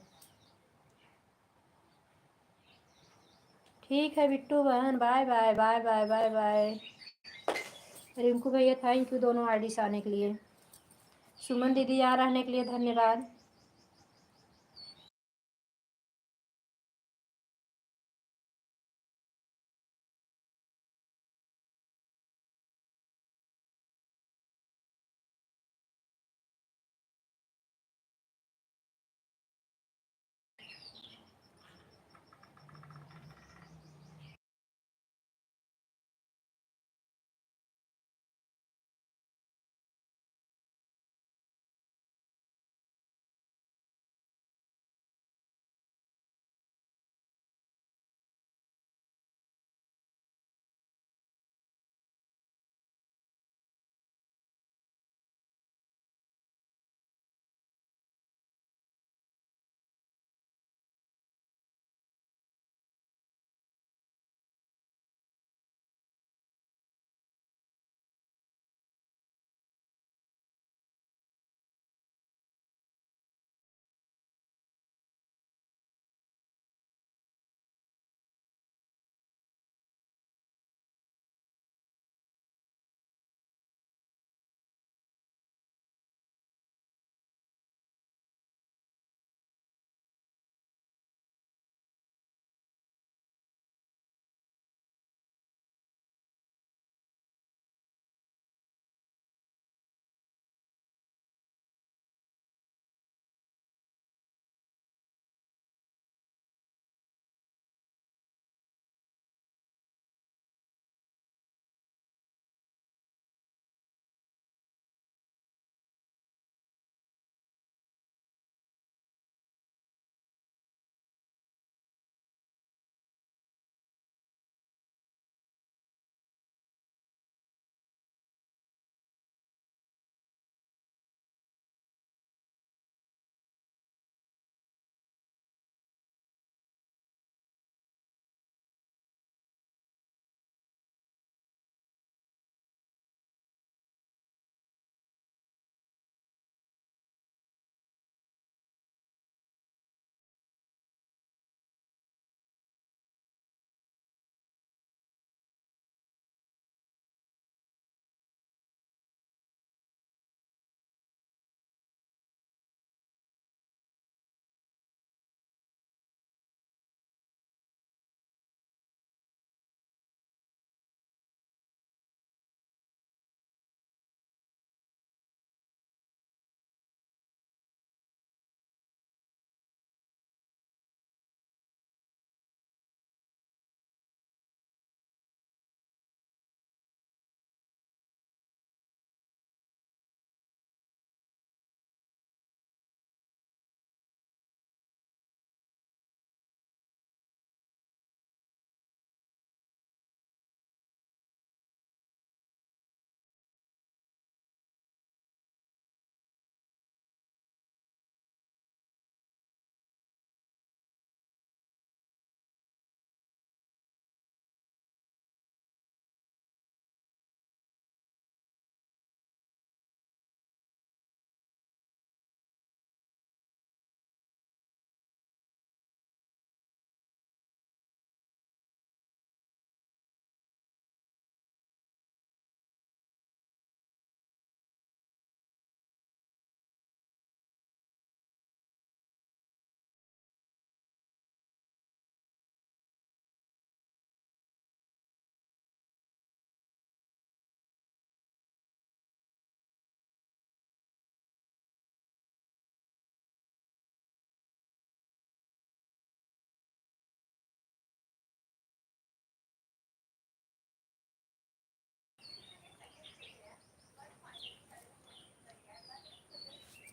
ठीक है बिट्टू बहन, bye bye bye bye bye bye. Rinku भैया थैंक यू दोनों आईडी से आने के लिए। सुमन दीदी यहाँ रहने के लिए धन्यवाद।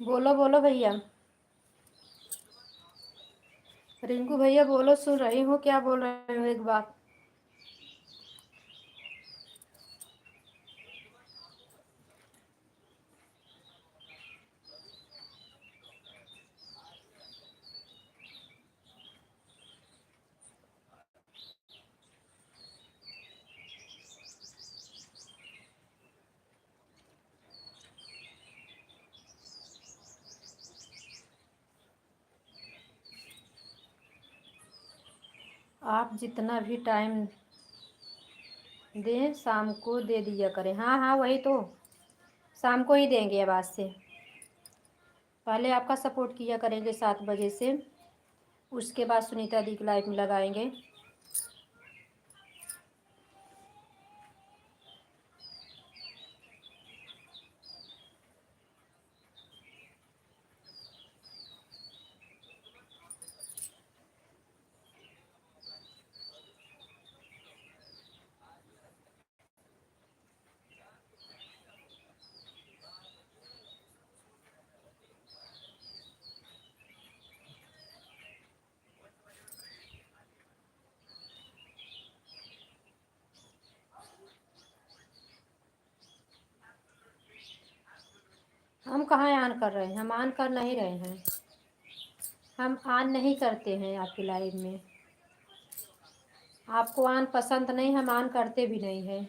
बोलो बोलो भैया। रिंकू भैया बोलो, सुन रही हूँ, क्या बोल रहे हो एक बात। आप जितना भी टाइम दें शाम को दे दिया करें। हाँ हाँ वही तो, शाम को ही देंगे अब आज से। पहले आपका सपोर्ट किया करेंगे 7 बजे से, उसके बाद सुनीता दी की लाइफ में लगाएंगे। हम कहाँ ऑन कर रहे हैं, हम ऑन कर नहीं रहे हैं, हम ऑन नहीं करते हैं आपकी लाइव में। आपको ऑन पसंद नहीं, हम ऑन करते भी नहीं हैं।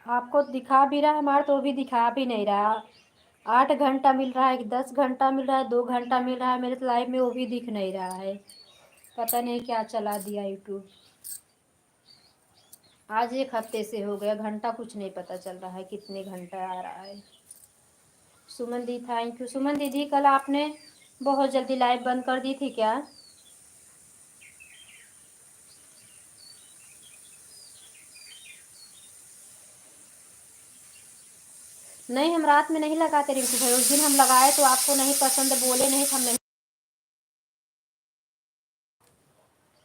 आपको दिखा भी रहा है हमारा, तो भी दिखा भी नहीं रहा। 8 घंटा मिल रहा है, 10 घंटा मिल रहा है, 2 घंटा मिल रहा है मेरे लाइव में, वो भी दिख नहीं रहा है। पता नहीं क्या चला दिया यूट्यूब। आज 1 हफ्ते से हो गया, घंटा कुछ नहीं पता चल रहा है कितने घंटा आ रहा है। सुमन दी थैंक यू। सुमन दीदी कल आपने बहुत जल्दी लाइव बंद कर दी थी क्या? नहीं, हम रात में नहीं लगाते रिंकू भाई। उस दिन हम लगाए तो आपको नहीं पसंद, बोले नहीं, हम नहीं।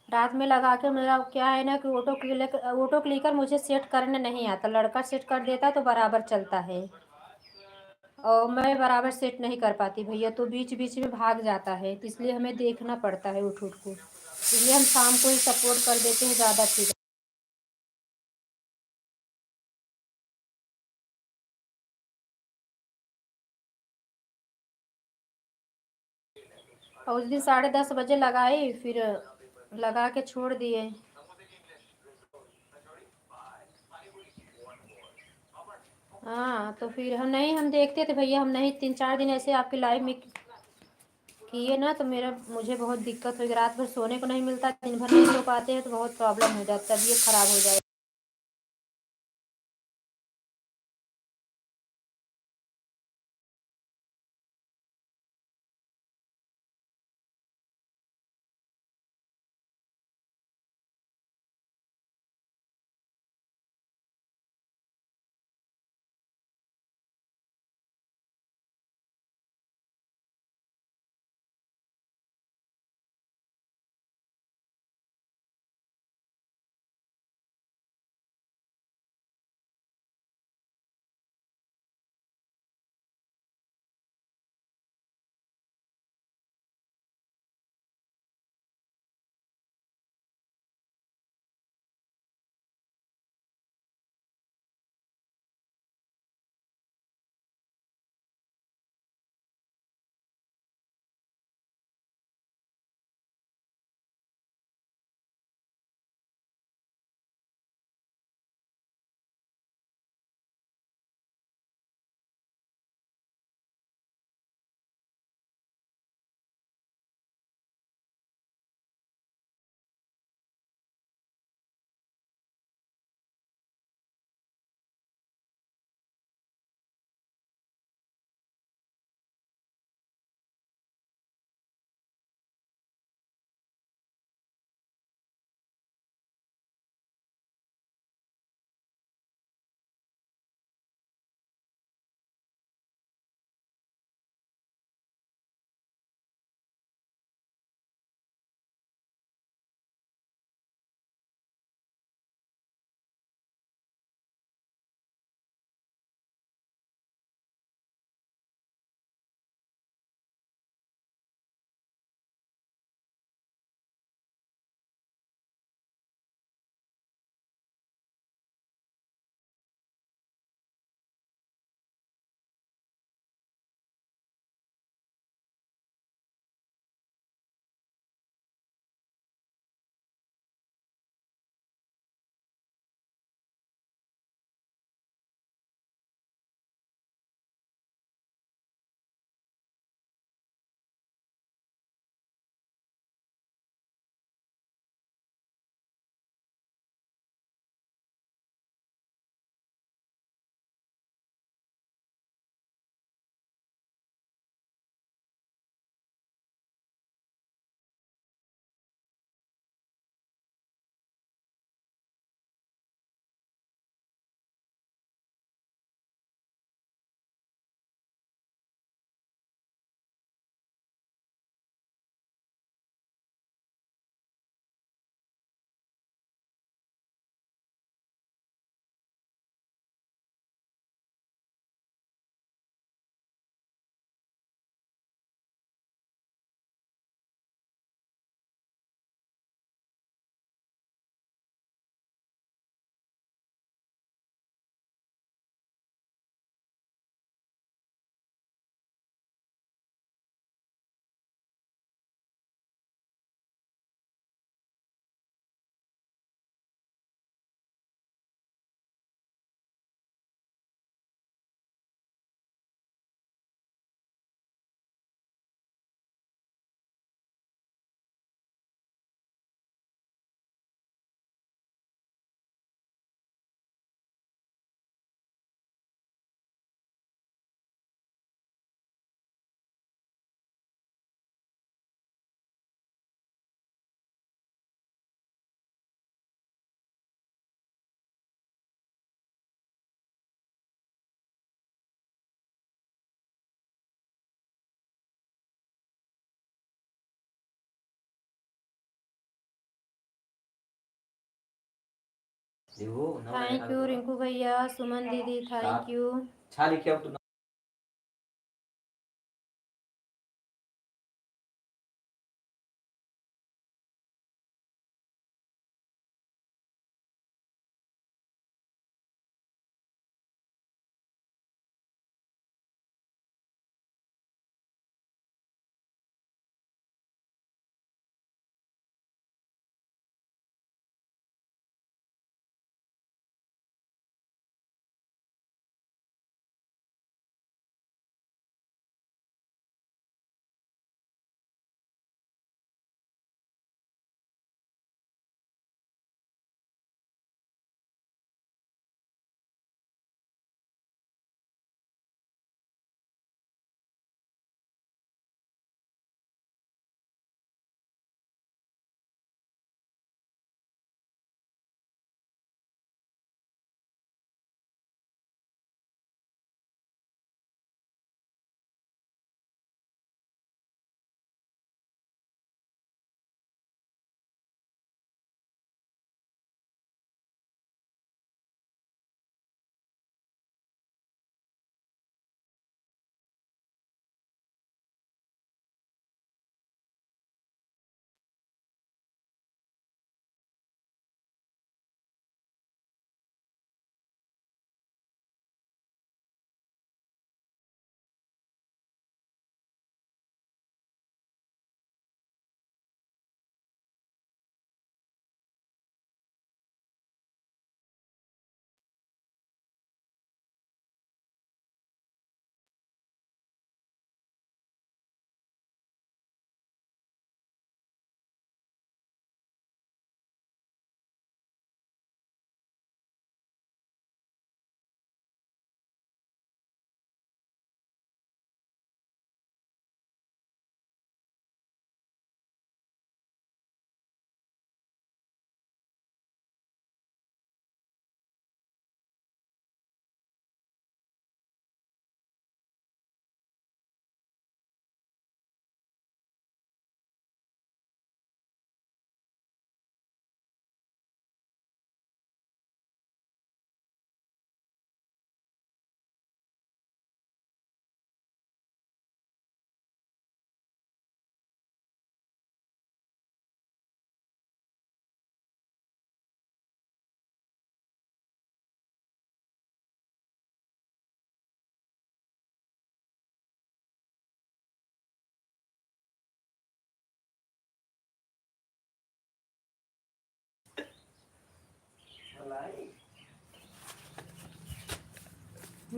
रात में लगा के मेरा क्या है ना कि ऑटो क्लिकर मुझे सेट करने नहीं आता, लड़का सेट कर देता तो बराबर चलता है, और मैं बराबर सेट नहीं कर पाती भैया, तो बीच बीच में भाग जाता है, तो इसलिए हमें देखना पड़ता है उठ उठ को, इसलिए हम शाम को ही सपोर्ट कर देते हैं, ज़्यादा ठीक। और उस दिन 10:30 बजे लगाई, फिर लगा के छोड़ दिए। हाँ तो फिर हम देखते थे भैया, हम नहीं, 3-4 दिन ऐसे आपकी लाइव में किए ना, तो मुझे बहुत दिक्कत हुई, रात भर सोने को नहीं मिलता, दिन भर नहीं सो पाते हैं, तो बहुत प्रॉब्लम हो जाती है, तबीयत खराब हो जाए। देखो ना मैं थैंक यू रिंकू भैया, सुमन दीदी थैंक यू। छा लिखे अब तू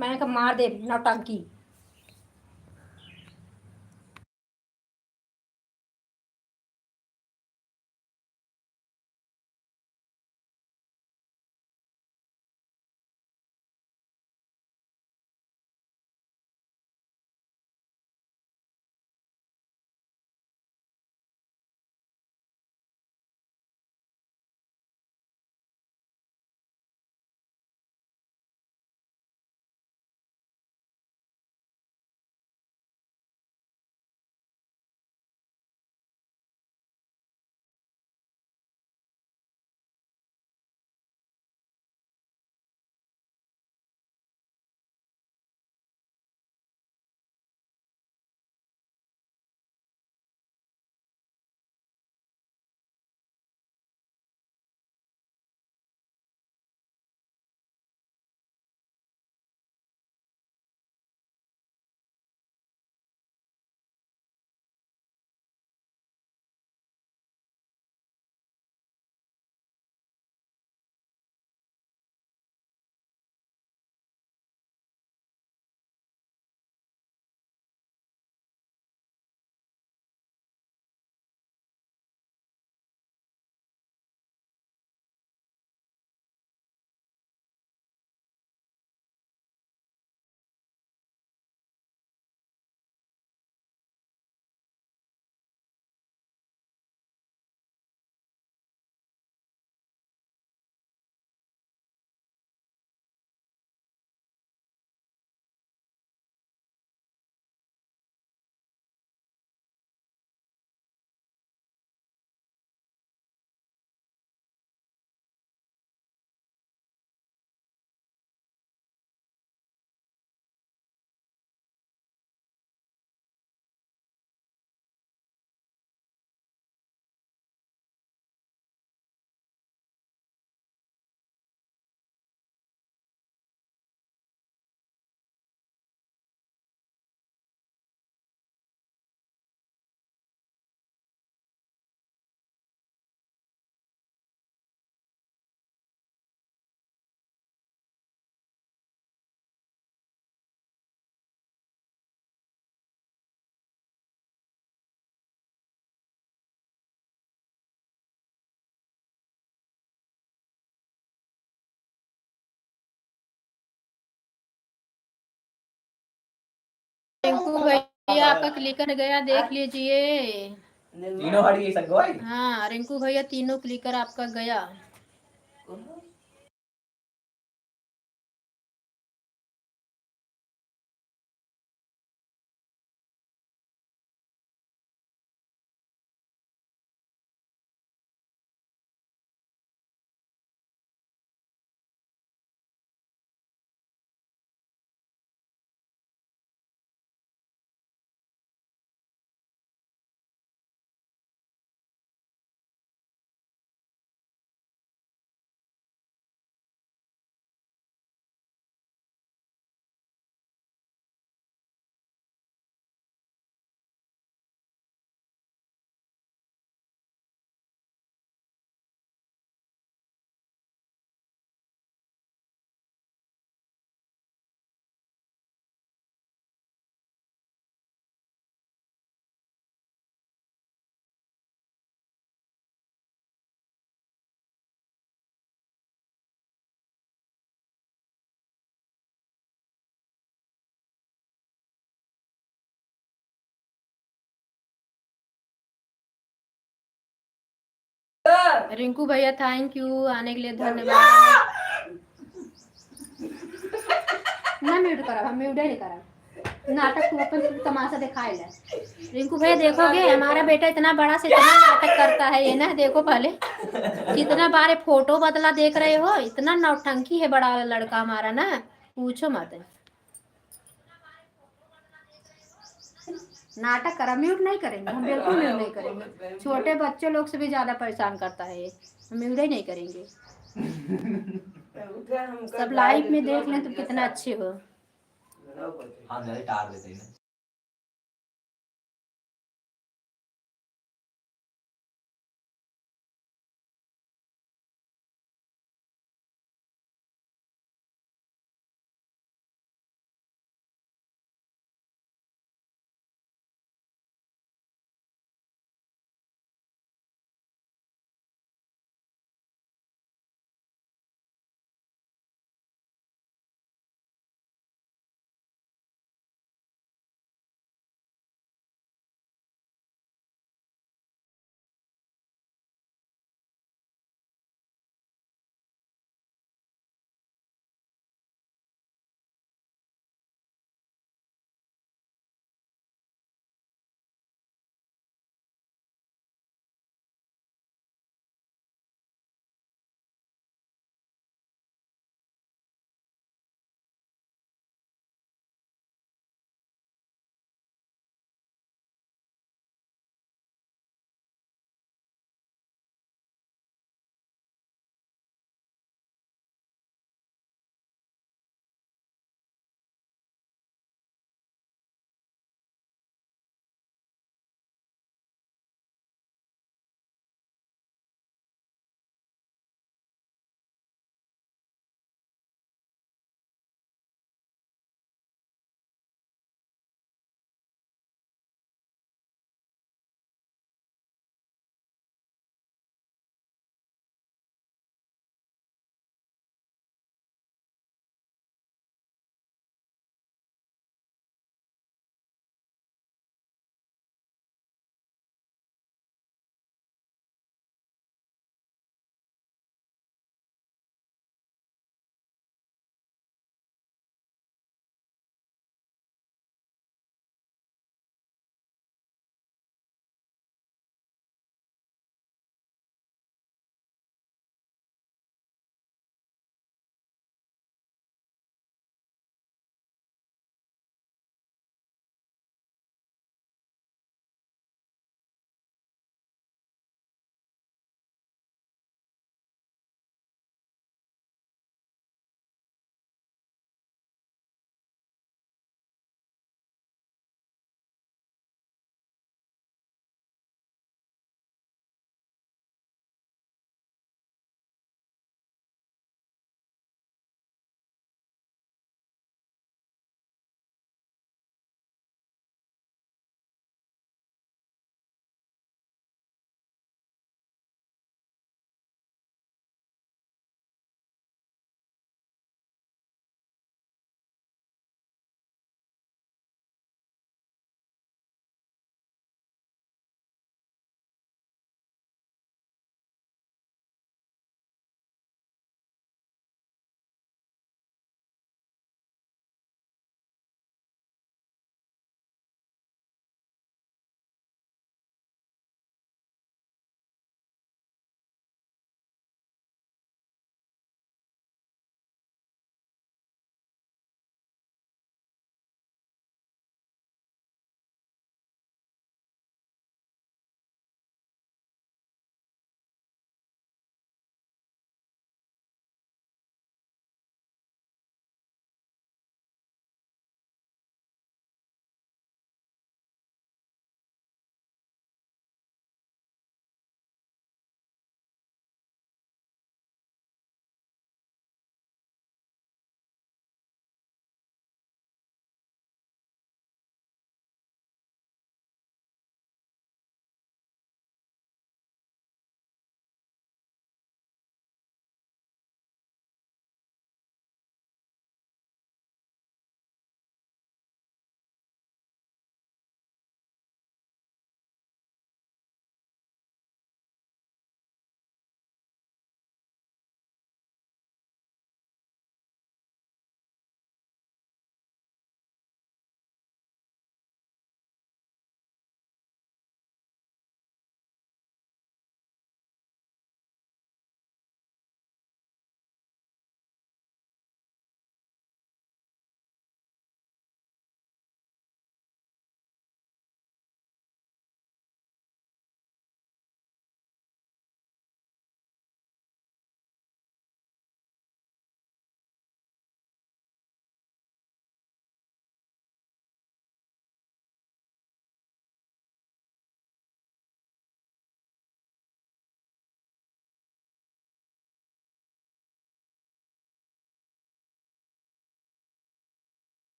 मैं कहा मार दे नौटंकी। रिंकू भैया आपका क्लिकर गया, देख लीजिए। तीनों हट गई संगवाई। हाँ रिंकू भैया तीनों क्लिकर आपका गया। रिंकू भैया थैंक यू, आने के लिए धन्यवाद। ना म्यूट करा, हम म्यूट नहीं करा। नाटक तू अपन तमाशा दिखाए ले। रिंकू भैया देखोगे हमारा बेटा इतना बड़ा से इतना नाटक करता है ये ना, देखो पहले कितना बार फोटो बदला, देख रहे हो इतना नौटंकी है बड़ा लड़का हमारा ना, पूछो मत। नाटक करा, म्यूट नहीं करेंगे हम, बिल्कुल म्यूट नहीं करेंगे। छोटे बच्चे लोग से भी ज्यादा परेशान करता है ये, हम म्यूट ही नहीं करेंगे। सब लाइव में देख लें तो कितना अच्छे हो। हाँ टार देते हैं।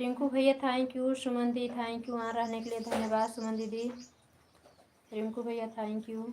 रिंकू भैया thank you. Suman the thank you, वहाँ रहने के लिए धन्यवाद सुमन दीदी। रिंकू भैया थैंक यू।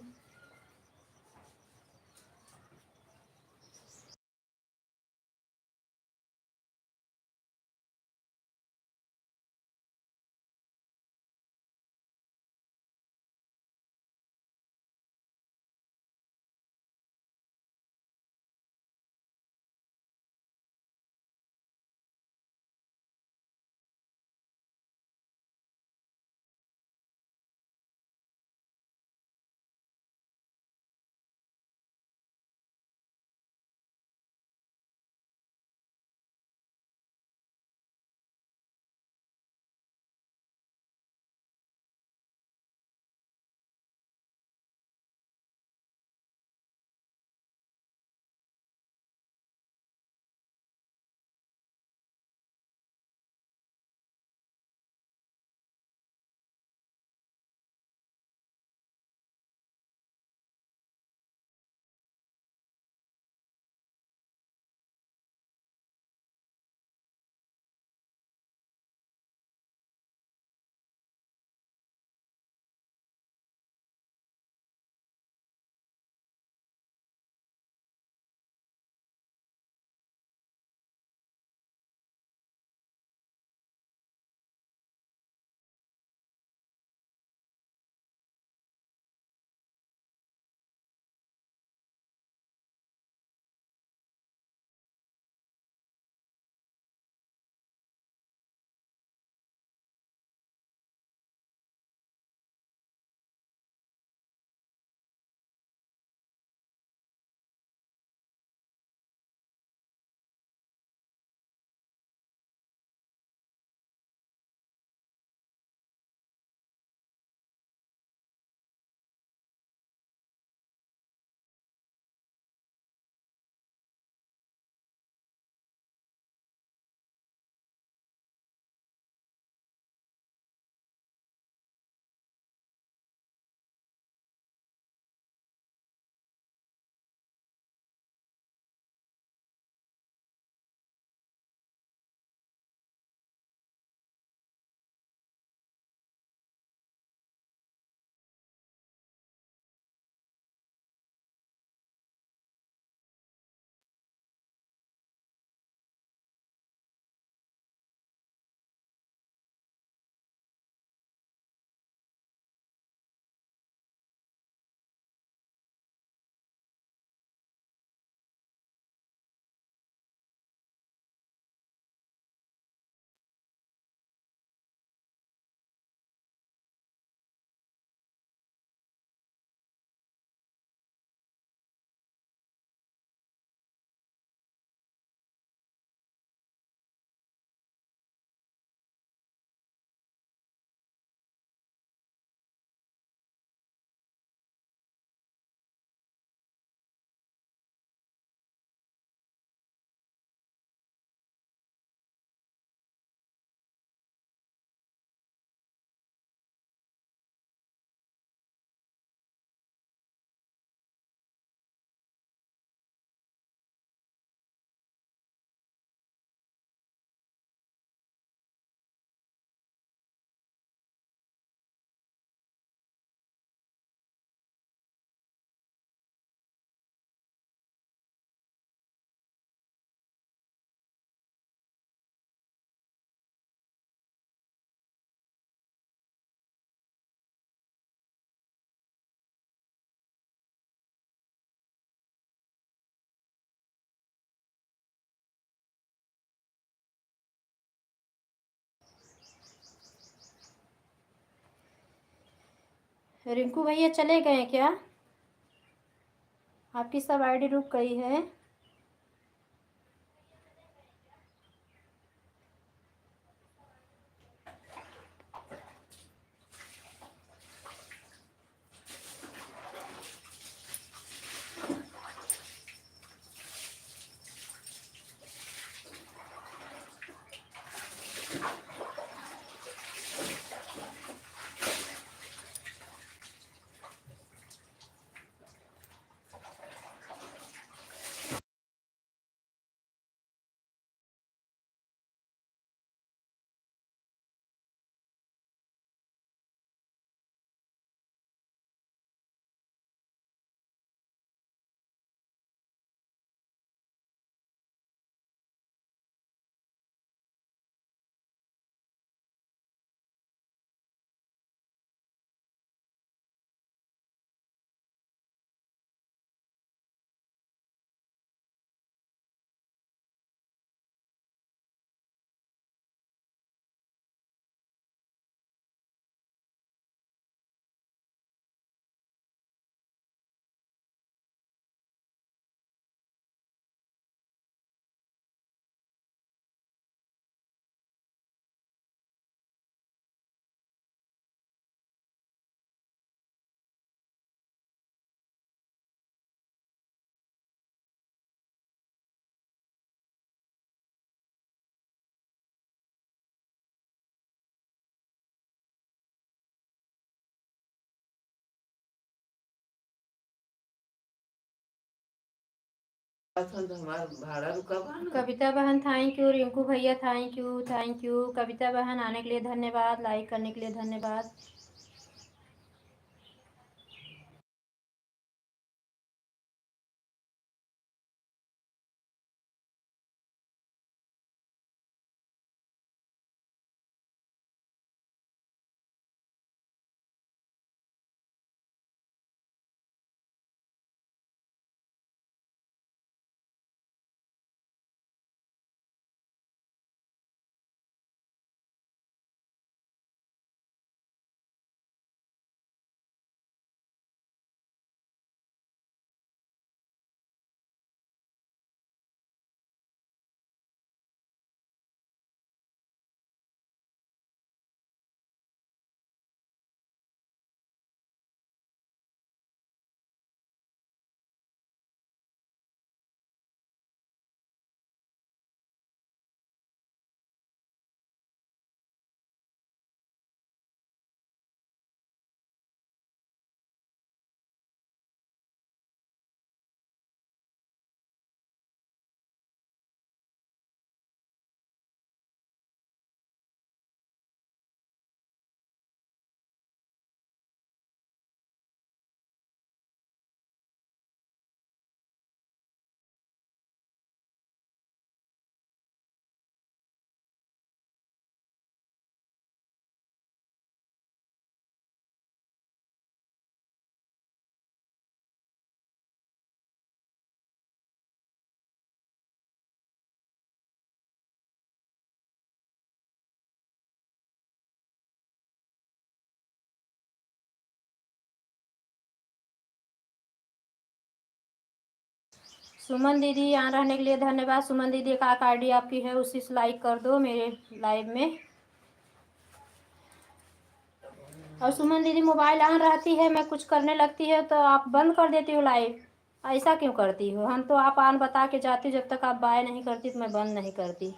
रिंकू भैया चले गए क्या? आपकी सब आईडी रुक गई है। कविता बहन थैंक यू, रिंकू भैया थैंक यू, थैंक यू, कविता बहन आने के लिए धन्यवाद, लाइक करने के लिए धन्यवाद। सुमन दीदी यहाँ रहने के लिए धन्यवाद। सुमन दीदी का आईडी आपकी है, उसी से लाइक कर दो मेरे लाइव में। और सुमन दीदी मोबाइल ऑन रहती है, मैं कुछ करने लगती है तो आप बंद कर देती हो लाइव, ऐसा क्यों करती हो? हम तो आप ऑन बता के जाती, जब तक आप बाय नहीं करती तो मैं बंद नहीं करती।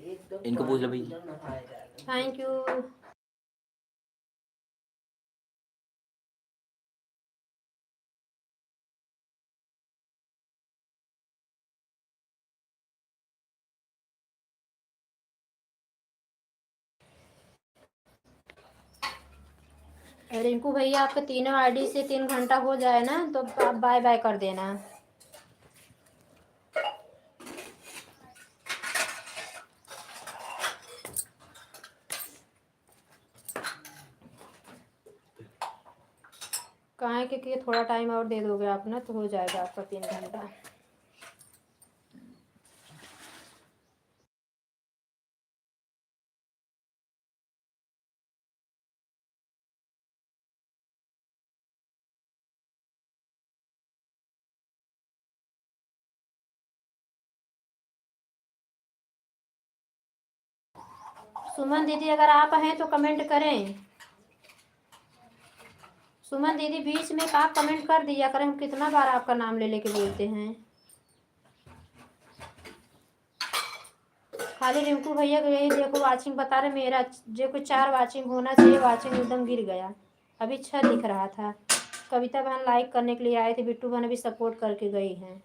इनको पूछ लो भाई। Thank you. रिंकू भैया आपके तीनों आईडी से 3 घंटा हो जाए ना तो आप बाय बाय कर देना। कहाँ है कि थोड़ा टाइम और दे दोगे आप ना तो हो जाएगा आपका 3 घंटा। सुमन दीदी अगर आप हैं तो कमेंट करें। सुमन दीदी बीच में आप कमेंट कर दिया करें, हम कितना बार आपका नाम ले लेके बोलते हैं। खाली रिंकू भैया को यही देखो वाचिंग बता रहे, मेरा जो कुछ 4 वाचिंग होना चाहिए, वाचिंग एकदम गिर गया। अभी 6 दिख रहा था। कविता बहन लाइक करने के लिए आए थे, बिट्टू बहन भी सपोर्ट करके गई हैं।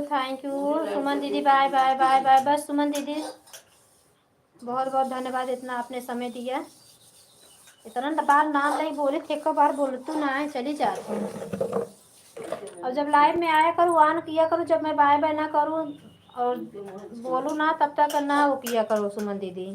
थैंक यू सुमन दीदी, बाय बाय बाय बाय। बस सुमन दीदी, बहुत बहुत धन्यवाद, इतना आपने समय दिया। इतना बार ना नहीं बोले थे, एक बार बोल तू ना है चली जा। और जब लाइव में आया करूँ, ऑन किया करूँ, जब मैं बाय बाय ना करूँ और बोलूँ ना, तब तक ना वो किया करो सुमन दीदी।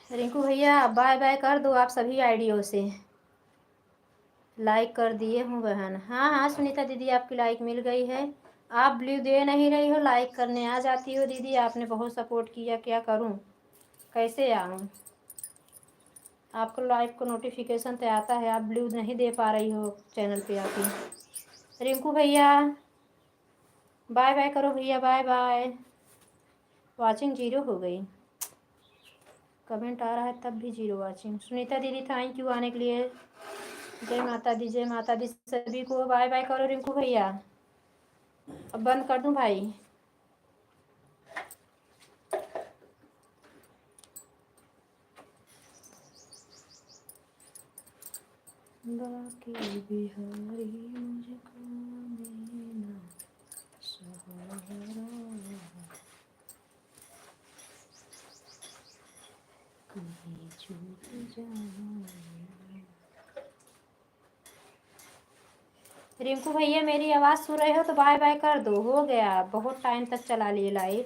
रिंकू भैया बाय बाय कर दो आप सभी आईडियों से। लाइक कर दिए हूँ बहन। हाँ हाँ सुनीता दीदी आपकी लाइक मिल गई है। आप ब्लू दे नहीं रही हो, लाइक करने आ जाती हो दीदी। आपने बहुत सपोर्ट किया, क्या करूँ, कैसे आऊँ? आपको लाइव को नोटिफिकेशन तो आता है, आप ब्लू नहीं दे पा रही हो चैनल पे आके। रिंकू भैया बाय बाय करो भैया, बाय बाय। वाचिंग 0 हो गई, कमेंट आ रहा है तब भी 0 वाचिंग। सुनीता दीदी थैंक यू आने के लिए। जय माता दी, जय माता दी सभी को। बाय बाय करो रिंकू भैया। अब बंद कर दूं भाई? बाकी बिहारी मुझको देना सहारा, कहीं छूट जाना। रिंकू भैया मेरी आवाज़ सुन रहे हो तो बाय बाय कर दो। हो गया, बहुत टाइम तक चला लिए लाइव।